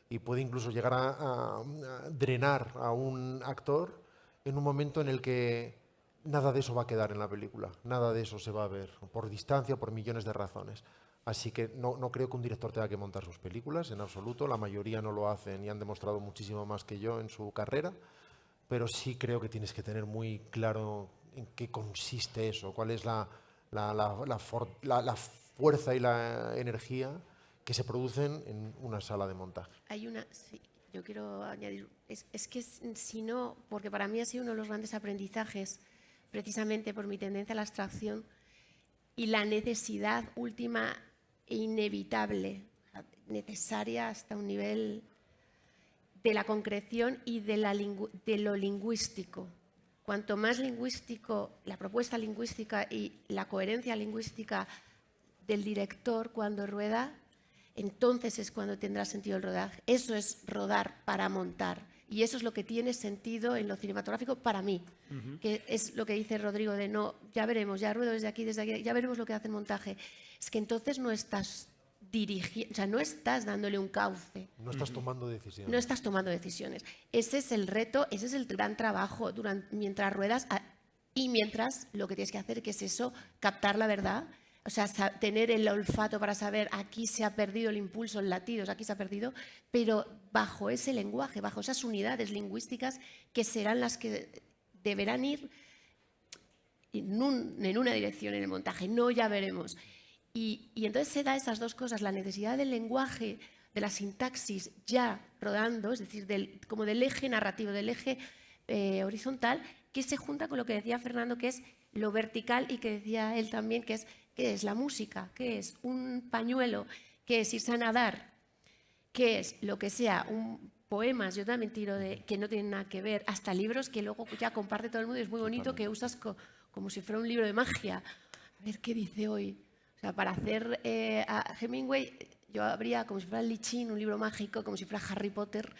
y puede incluso llegar a drenar a un actor en un momento en el que nada de eso va a quedar en la película, nada de eso se va a ver, por distancia, por millones de razones. Así que no creo que un director tenga que montar sus películas, en absoluto, la mayoría no lo hacen y han demostrado muchísimo más que yo en su carrera, pero sí creo que tienes que tener muy claro en qué consiste eso, cuál es la fuerza y la energía que se producen en una sala de montaje. Sí, yo quiero añadir, es que si no, porque para mí ha sido uno de los grandes aprendizajes, precisamente por mi tendencia a la abstracción y la necesidad última e inevitable, necesaria hasta un nivel de la concreción y de lo lingüístico. Cuanto más lingüístico, la propuesta lingüística y la coherencia lingüística del director cuando rueda, entonces es cuando tendrá sentido el rodaje. Eso es rodar para montar. Y eso es lo que tiene sentido en lo cinematográfico para mí, que es lo que dice Rodrigo de no, ya veremos, ya ruedo desde aquí, ya veremos lo que hace el montaje. Es que entonces no estás dirigiendo, o sea, no estás dándole un cauce. No estás tomando decisiones. No estás tomando decisiones. Ese es el reto, ese es el gran trabajo mientras ruedas y mientras lo que tienes que hacer, que es eso, captar la verdad. O sea, tener el olfato para saber aquí se ha perdido el impulso, el latido, aquí se ha perdido, pero bajo ese lenguaje, bajo esas unidades lingüísticas que serán las que deberán ir en una dirección en el montaje, no ya veremos. Y entonces se da esas dos cosas, la necesidad del lenguaje, de la sintaxis ya rodando, es decir, como del eje narrativo, del eje horizontal, que se junta con lo que decía Fernando, que es lo vertical, y que decía él también, que es la música, que es un pañuelo, que es irse a nadar, que es lo que sea, poemas, yo también tiro de que no tienen nada que ver, hasta libros que luego ya comparte todo el mundo y es muy bonito, que usas como si fuera un libro de magia. A ver qué dice hoy. O sea, para hacer a Hemingway, yo habría como si fuera el Lichín, un libro mágico, como si fuera Harry Potter,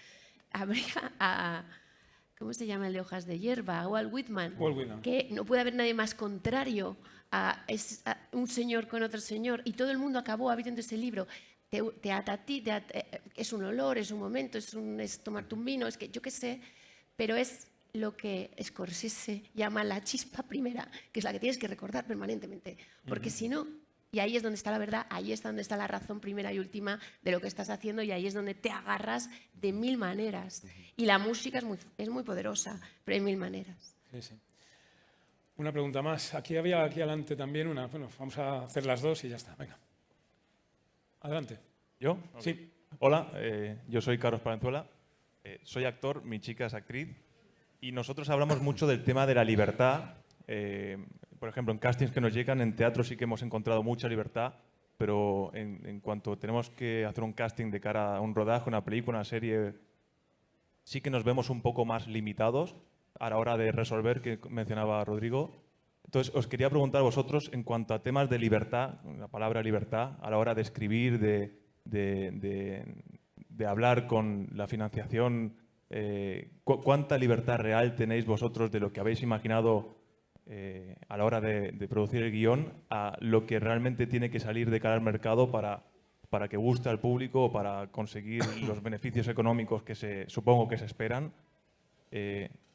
habría a... ¿Cómo se llama el de hojas de hierba? A Walt Whitman. Que no puede haber nadie más contrario a un señor con otro señor. Y todo el mundo acabó habiendo ese libro. Te ata a ti, es un olor, es un momento, es tomarte un vino, es que yo qué sé. Pero es lo que Scorsese llama la chispa primera, que es la que tienes que recordar permanentemente. Porque si no, y ahí es donde está la verdad, ahí es donde está la razón primera y última de lo que estás haciendo, y ahí es donde te agarras de mil maneras. Y la música es muy poderosa, pero hay mil maneras. Sí, sí. Una pregunta más. Aquí había aquí adelante también una. Bueno, vamos a hacer las dos y ya está. Venga. Adelante. ¿Yo? Sí. Hola, yo soy Carlos Palenzuela. Soy actor, mi chica es actriz. Y nosotros hablamos mucho del tema de la libertad. Por ejemplo, en castings que nos llegan, en teatro sí que hemos encontrado mucha libertad. pero en cuanto tenemos que hacer un casting de cara a un rodaje, una película, una serie, sí que nos vemos un poco más limitados a la hora de resolver, que mencionaba Rodrigo. Entonces, os quería preguntar a vosotros en cuanto a temas de libertad, la palabra libertad, a la hora de escribir, de hablar con la financiación, ¿cuánta libertad real tenéis vosotros de lo que habéis imaginado a la hora de producir el guión a lo que realmente tiene que salir de cara al mercado para que guste al público o para conseguir los beneficios económicos que supongo que se esperan?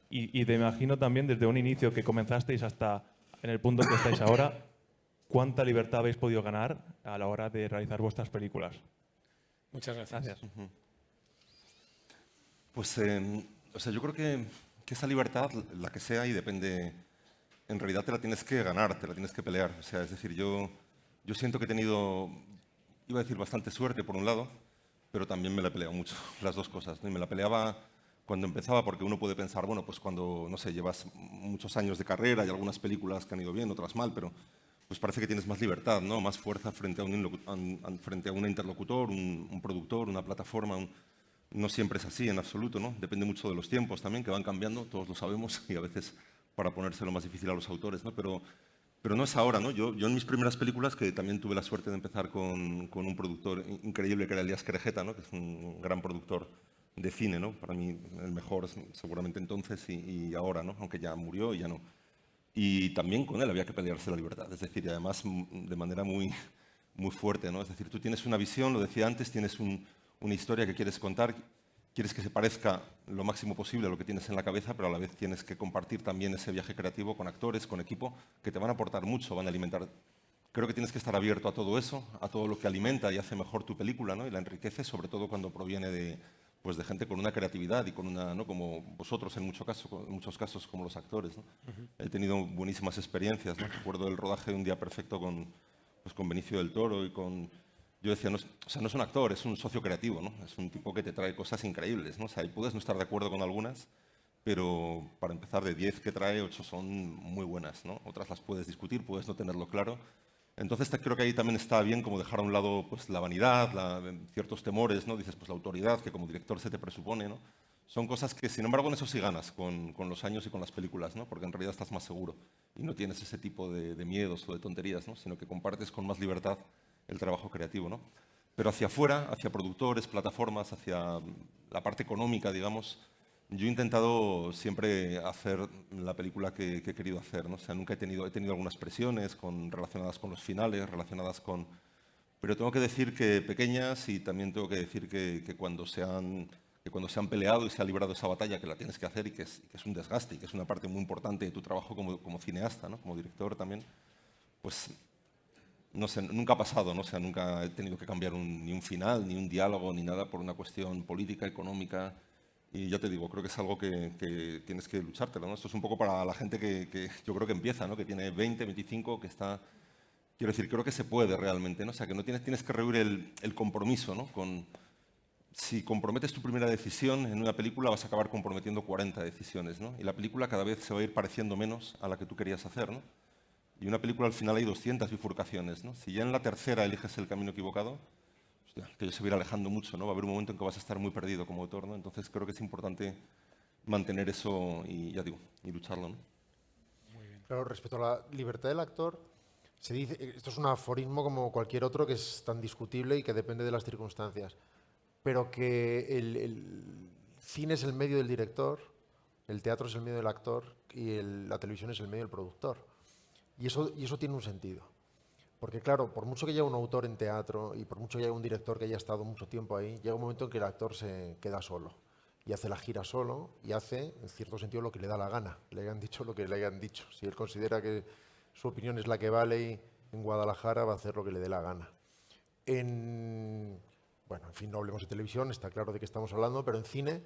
Y te imagino también desde un inicio que comenzasteis hasta en el punto que estáis ahora, ¿cuánta libertad habéis podido ganar a la hora de realizar vuestras películas? Muchas gracias. Pues, o sea, yo creo que esa libertad, la que sea, y depende, en realidad te la tienes que ganar, te la tienes que pelear. O sea, es decir, yo siento que he tenido, iba a decir, bastante suerte por un lado, pero también me la he peleado mucho, las dos cosas, ¿no? Y me la peleaba cuando empezaba, porque uno puede pensar, bueno, pues cuando, no sé, llevas muchos años de carrera y algunas películas que han ido bien, otras mal, pero pues parece que tienes más libertad, ¿no? Más fuerza frente a un interlocutor, un productor, una plataforma. No siempre es así, en absoluto, ¿no? Depende mucho de los tiempos también, que van cambiando, todos lo sabemos, y a veces para ponérselo más difícil a los autores, ¿no? Pero no es ahora, ¿no? Yo en mis primeras películas, que también tuve la suerte de empezar con un productor increíble que era Elías Querejeta, ¿no? Que es un gran productor de cine, ¿no? Para mí el mejor seguramente entonces y ahora, ¿no? Aunque ya murió y ya no. Y también con él había que pelearse la libertad, es decir, y además de manera muy fuerte, ¿no? Es decir, tú tienes una visión, lo decía antes, tienes una historia que quieres contar, quieres que se parezca lo máximo posible a lo que tienes en la cabeza, pero a la vez tienes que compartir también ese viaje creativo con actores, con equipo, que te van a aportar mucho, van a alimentar. Creo que tienes que estar abierto a todo eso, a todo lo que alimenta y hace mejor tu película, ¿no? Y la enriquece, sobre todo cuando proviene de gente con una creatividad y con una, ¿no? Como vosotros en muchos casos como los actores, ¿no? He tenido buenísimas experiencias, ¿no? Recuerdo el rodaje de Un día perfecto con Benicio del Toro y con... Yo decía, no es un actor, es un socio creativo, ¿no? Es un tipo que te trae cosas increíbles, ¿no? O sea, y puedes no estar de acuerdo con algunas, pero para empezar, de 10 que trae, 8 son muy buenas, ¿no? Otras las puedes discutir, puedes no tenerlo claro. Entonces creo que ahí también está bien como dejar a un lado pues, la vanidad, ciertos temores, ¿no? Dices, pues la autoridad que como director se te presupone, ¿no? Son cosas que, sin embargo, en eso sí ganas con los años y con las películas, ¿no? Porque en realidad estás más seguro y no tienes ese tipo de miedos o de tonterías, ¿no? Sino que compartes con más libertad el trabajo creativo, ¿no? Pero hacia afuera, hacia productores, plataformas, hacia la parte económica, digamos, yo he intentado siempre hacer la película que he querido hacer, ¿no? O sea, nunca he tenido algunas presiones relacionadas con los finales, relacionadas con... Pero tengo que decir que pequeñas, y también tengo que decir que cuando se han peleado y se ha librado esa batalla, que la tienes que hacer y que es un desgaste y que es una parte muy importante de tu trabajo como cineasta, ¿no? Como director también, pues no sé, nunca ha pasado, ¿no? O sea, nunca he tenido que cambiar ni un final, ni un diálogo, ni nada por una cuestión política, económica. Y ya te digo, creo que es algo que tienes que luchártelo, ¿no? Esto es un poco para la gente que yo creo que empieza, ¿no? Que tiene 20, 25, que está... Quiero decir, creo que se puede realmente, ¿no? O sea, que no tienes que rehuir el compromiso, ¿no? Si comprometes tu primera decisión en una película, vas a acabar comprometiendo 40 decisiones, ¿no? Y la película cada vez se va a ir pareciendo menos a la que tú querías hacer, ¿no? Y una película al final hay 200 bifurcaciones, ¿no? Si ya en la tercera eliges el camino equivocado, que se va a ir alejando mucho, ¿no? Va a haber un momento en que vas a estar muy perdido como autor, ¿no? Entonces creo que es importante mantener eso y, ya digo, y lucharlo, ¿no? Claro, respecto a la libertad del actor, se dice, esto es un aforismo como cualquier otro que es tan discutible y que depende de las circunstancias, pero que el cine es el medio del director, el teatro es el medio del actor y la televisión es el medio del productor. Y eso tiene un sentido. Porque claro, por mucho que haya un autor en teatro y por mucho que haya un director que haya estado mucho tiempo ahí, llega un momento en que el actor se queda solo y hace la gira solo y hace, en cierto sentido, lo que le da la gana. Le hayan dicho lo que le hayan dicho. Si él considera que su opinión es la que vale y en Guadalajara va a hacer lo que le dé la gana. Bueno, en fin, no hablemos de televisión, está claro de qué estamos hablando, pero en cine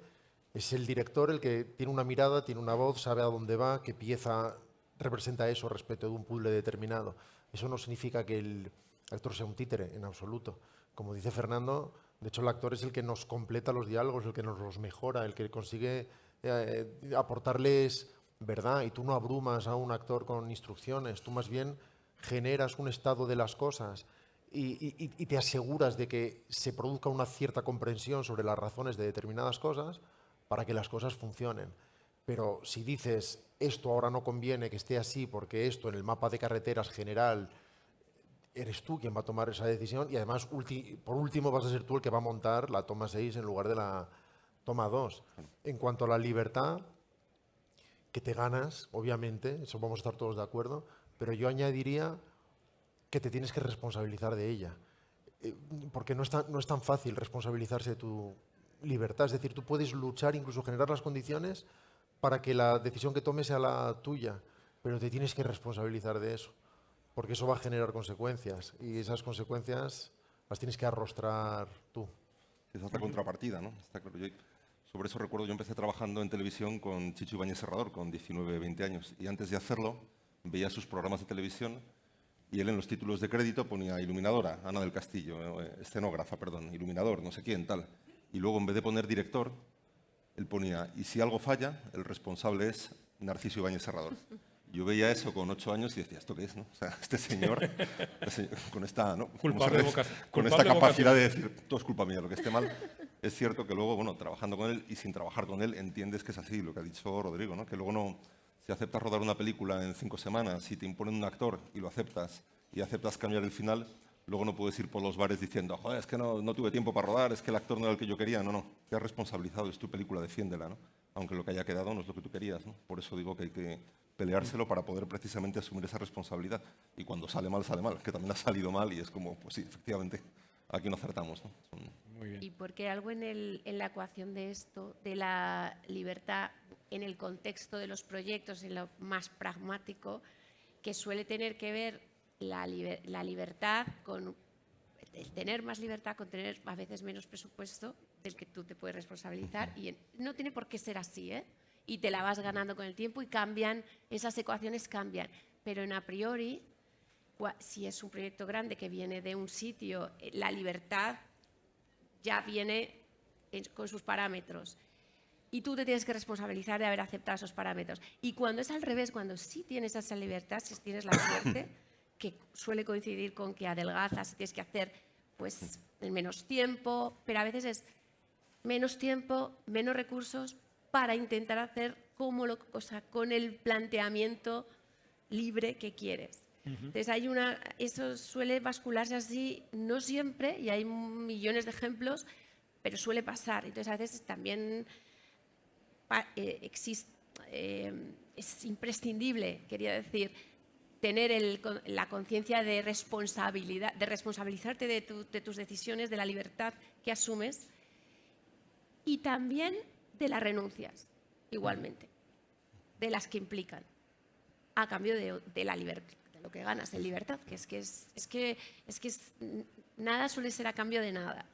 es el director el que tiene una mirada, tiene una voz, sabe a dónde va, qué pieza representa eso respecto de un puzzle determinado. Eso no significa que el actor sea un títere, en absoluto. Como dice Fernando, de hecho el actor es el que nos completa los diálogos, el que nos los mejora, el que consigue aportarles verdad. Y tú no abrumas a un actor con instrucciones, tú más bien generas un estado de las cosas y te aseguras de que se produzca una cierta comprensión sobre las razones de determinadas cosas para que las cosas funcionen. Pero si dices, esto ahora no conviene que esté así porque esto en el mapa de carreteras general, eres tú quien va a tomar esa decisión y además, por último, vas a ser tú el que va a montar la toma 6 en lugar de la toma 2. En cuanto a la libertad, que te ganas, obviamente, eso vamos a estar todos de acuerdo, pero yo añadiría que te tienes que responsabilizar de ella. Porque no es tan fácil responsabilizarse de tu libertad. Es decir, tú puedes luchar, incluso generar las condiciones para que la decisión que tomes sea la tuya, pero te tienes que responsabilizar de eso, porque eso va a generar consecuencias y esas consecuencias las tienes que arrostrar tú. Es otra contrapartida, ¿no? Está claro. Sobre eso recuerdo, yo empecé trabajando en televisión con Chicho Ibáñez Serrador, con 19, 20 años, y antes de hacerlo veía sus programas de televisión y él en los títulos de crédito ponía iluminadora, Ana del Castillo, escenógrafa, perdón, iluminador, no sé quién, tal. Y luego en vez de poner director, él ponía, y si algo falla, el responsable es Narciso Ibáñez Serrador. Yo veía eso con 8 años y decía, ¿esto qué es? ¿No? O sea, este señor con esta, ¿no? Con esta capacidad de decir, todo es culpa mía, lo que esté mal. Es cierto que luego, bueno, trabajando con él y sin trabajar con él, entiendes que es así, lo que ha dicho Rodrigo, ¿no? Que luego no, si aceptas rodar una película en 5 semanas, si te imponen un actor y lo aceptas y aceptas cambiar el final, luego no puedes ir por los bares diciendo, joder, es que no tuve tiempo para rodar, es que el actor no era el que yo quería. No, te has responsabilizado, es tu película, defiéndela, ¿no? Aunque lo que haya quedado no es lo que tú querías, ¿no? Por eso digo que hay que peleárselo para poder precisamente asumir esa responsabilidad. Y cuando sale mal, que también ha salido mal y es como, pues sí, efectivamente, aquí no acertamos, ¿no? Muy bien. Y porque algo en la ecuación de esto, de la libertad en el contexto de los proyectos, en lo más pragmático, que suele tener que ver la libertad con el tener más libertad, con tener a veces menos presupuesto del que tú te puedes responsabilizar. Y no tiene por qué ser así, ¿eh? Y te la vas ganando con el tiempo y cambian, esas ecuaciones cambian. Pero en a priori, si es un proyecto grande que viene de un sitio, la libertad ya viene con sus parámetros. Y tú te tienes que responsabilizar de haber aceptado esos parámetros. Y cuando es al revés, cuando sí tienes esa libertad, si tienes la suerte, que suele coincidir con que adelgazas, tienes que hacer pues en menos tiempo, pero a veces es menos tiempo, menos recursos para intentar hacer con el planteamiento libre que quieres. Entonces eso suele bascularse así, no siempre, y hay millones de ejemplos, pero suele pasar. Entonces a veces también es imprescindible, quería decir, tener la conciencia de responsabilidad, de responsabilizarte de tus decisiones, de la libertad que asumes y también de las renuncias, igualmente, de las que implican, a cambio de la libertad, de lo que ganas en libertad, nada suele ser a cambio de nada.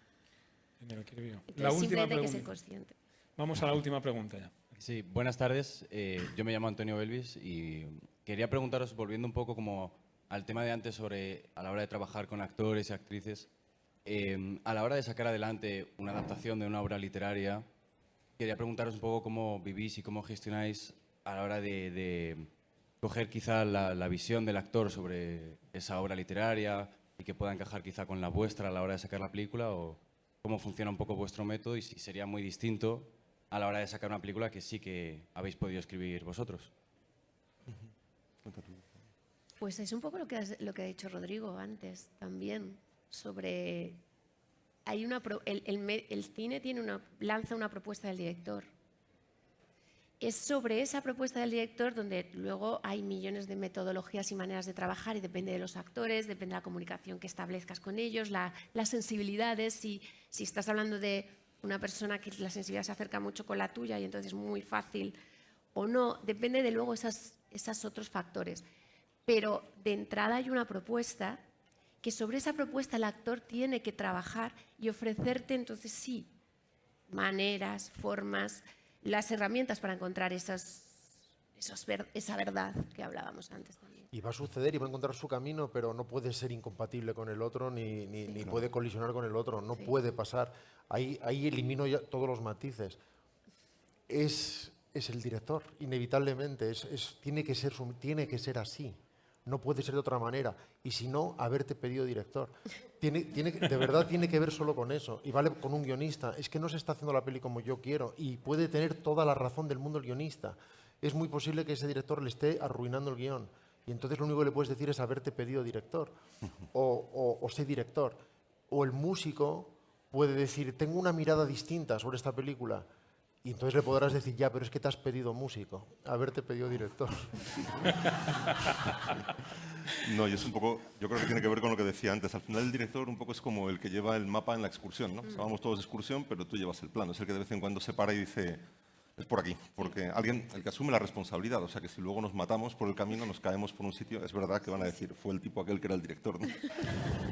La última simplemente hay que ser pregunta. consciente. Vamos a la última pregunta ya. Sí, buenas tardes. Yo me llamo Antonio Belvis y quería preguntaros, volviendo un poco como al tema de antes sobre a la hora de trabajar con actores y actrices, a la hora de sacar adelante una adaptación de una obra literaria, quería preguntaros un poco cómo vivís y cómo gestionáis a la hora de coger quizá la visión del actor sobre esa obra literaria y que pueda encajar quizá con la vuestra a la hora de sacar la película, o cómo funciona un poco vuestro método y si sería muy distinto a la hora de sacar una película que sí que habéis podido escribir vosotros. Pues es un poco lo que ha dicho Rodrigo antes también, sobre... el cine lanza una propuesta del director. Es sobre esa propuesta del director donde luego hay millones de metodologías y maneras de trabajar y depende de los actores, depende de la comunicación que establezcas con ellos, las sensibilidades. Si estás hablando de una persona que la sensibilidad se acerca mucho con la tuya y entonces es muy fácil o no, depende de luego esos otros factores. Pero de entrada hay una propuesta que sobre esa propuesta el actor tiene que trabajar y ofrecerte entonces sí maneras, formas, las herramientas para encontrar esa verdad que hablábamos antes también. Y va a suceder y va a encontrar su camino, pero no puede ser incompatible con el otro ni puede colisionar con el otro, no puede pasar. Ahí elimino ya todos los matices. Es el director, inevitablemente, tiene que ser así. no puede ser de otra manera. Y si no, haberte pedido director. De verdad tiene que ver solo con eso. Y vale con un guionista. Es que no se está haciendo la peli como yo quiero. Y puede tener toda la razón del mundo el guionista. Es muy posible que ese director le esté arruinando el guión. Y entonces lo único que le puedes decir es haberte pedido director. O sé director. O el músico puede decir, tengo una mirada distinta sobre esta película. Y entonces le podrás decir, ya, pero es que te has pedido músico, haberte pedido director. No, y es un poco, yo creo que tiene que ver con lo que decía antes. Al final el director un poco es como el que lleva el mapa en la excursión, ¿no? O sea, vamos todos de excursión, pero tú llevas el plano. Es el que de vez en cuando se para y dice, es por aquí. Porque alguien, el que asume la responsabilidad, o sea, que si luego nos matamos por el camino, nos caemos por un sitio, es verdad que van a decir, fue el tipo aquel que era el director, ¿no?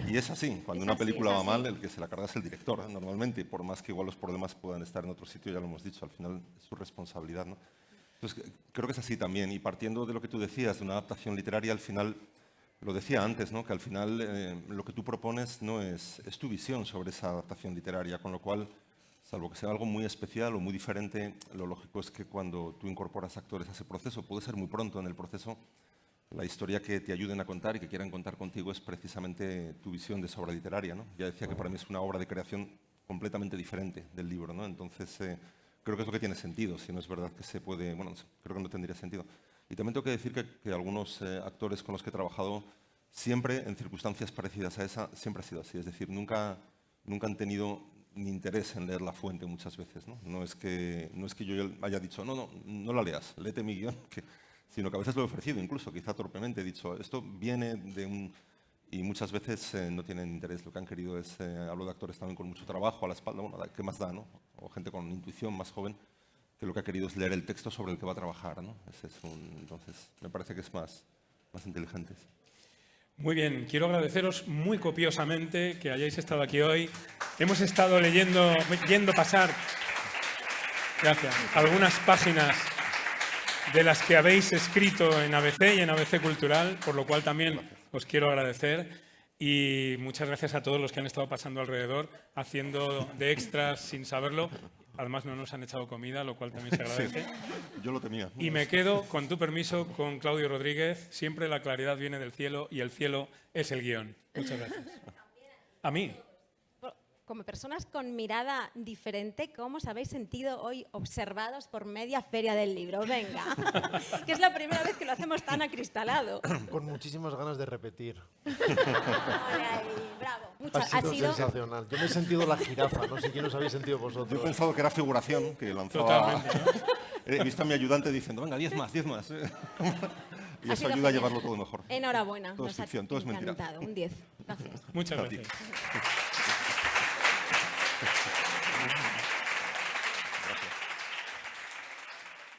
Y es así, cuando una película va mal, el que se la carga es el director, ¿eh? Normalmente, por más que igual los problemas puedan estar en otro sitio, ya lo hemos dicho, al final es su responsabilidad, ¿no? Entonces, creo que es así también, y partiendo de lo que tú decías, de una adaptación literaria, al final, lo decía antes, ¿no? Que al final lo que tú propones no es tu visión sobre esa adaptación literaria, con lo cual, salvo que sea algo muy especial o muy diferente, lo lógico es que cuando tú incorporas actores a ese proceso, puede ser muy pronto en el proceso, la historia que te ayuden a contar y que quieran contar contigo es precisamente tu visión de esa obra literaria, ¿no? Ya decía que para mí es una obra de creación completamente diferente del libro, ¿no? Entonces, creo que es lo que tiene sentido, si no es verdad que se puede, bueno, creo que no tendría sentido. Y también tengo que decir que algunos actores con los que he trabajado, siempre en circunstancias parecidas a esa, siempre ha sido así, es decir, nunca han tenido ni interés en leer la fuente muchas veces, ¿no? No es que yo haya dicho, no la leas, léete mi guión, sino que a veces lo he ofrecido, incluso, quizá torpemente, he dicho, esto viene de un... Y muchas veces no tienen interés, lo que han querido es, hablo de actores también con mucho trabajo a la espalda, bueno, ¿qué más da, no? O gente con intuición más joven, que lo que ha querido es leer el texto sobre el que va a trabajar, ¿no? Entonces, me parece que es más inteligentes. Muy bien, quiero agradeceros muy copiosamente que hayáis estado aquí hoy. Hemos estado viendo pasar, gracias, algunas páginas de las que habéis escrito en ABC y en ABC Cultural, por lo cual también os quiero agradecer. Y muchas gracias a todos los que han estado pasando alrededor, haciendo de extras sin saberlo. Además, no nos han echado comida, lo cual también se agradece. Sí, yo lo temía. Y me quedo, con tu permiso, con Claudio Rodríguez. Siempre la claridad viene del cielo y el cielo es el guión. Muchas gracias. A mí. Como personas con mirada diferente, ¿cómo os habéis sentido hoy observados por media feria del libro? Venga, que es la primera vez que lo hacemos tan acristalado. Con muchísimas ganas de repetir. Ay, bravo. Ha sido sensacional. Yo me he sentido la jirafa, no sé quién os habéis sentido vosotros. Yo he pensado que era figuración, que lanzaba... He visto a mi ayudante diciendo, venga, 10 más. Y eso ayuda a llevarlo todo mejor. Enhorabuena. Todo es ficción, todo es mentira. Un 10. Gracias. Muchas gracias.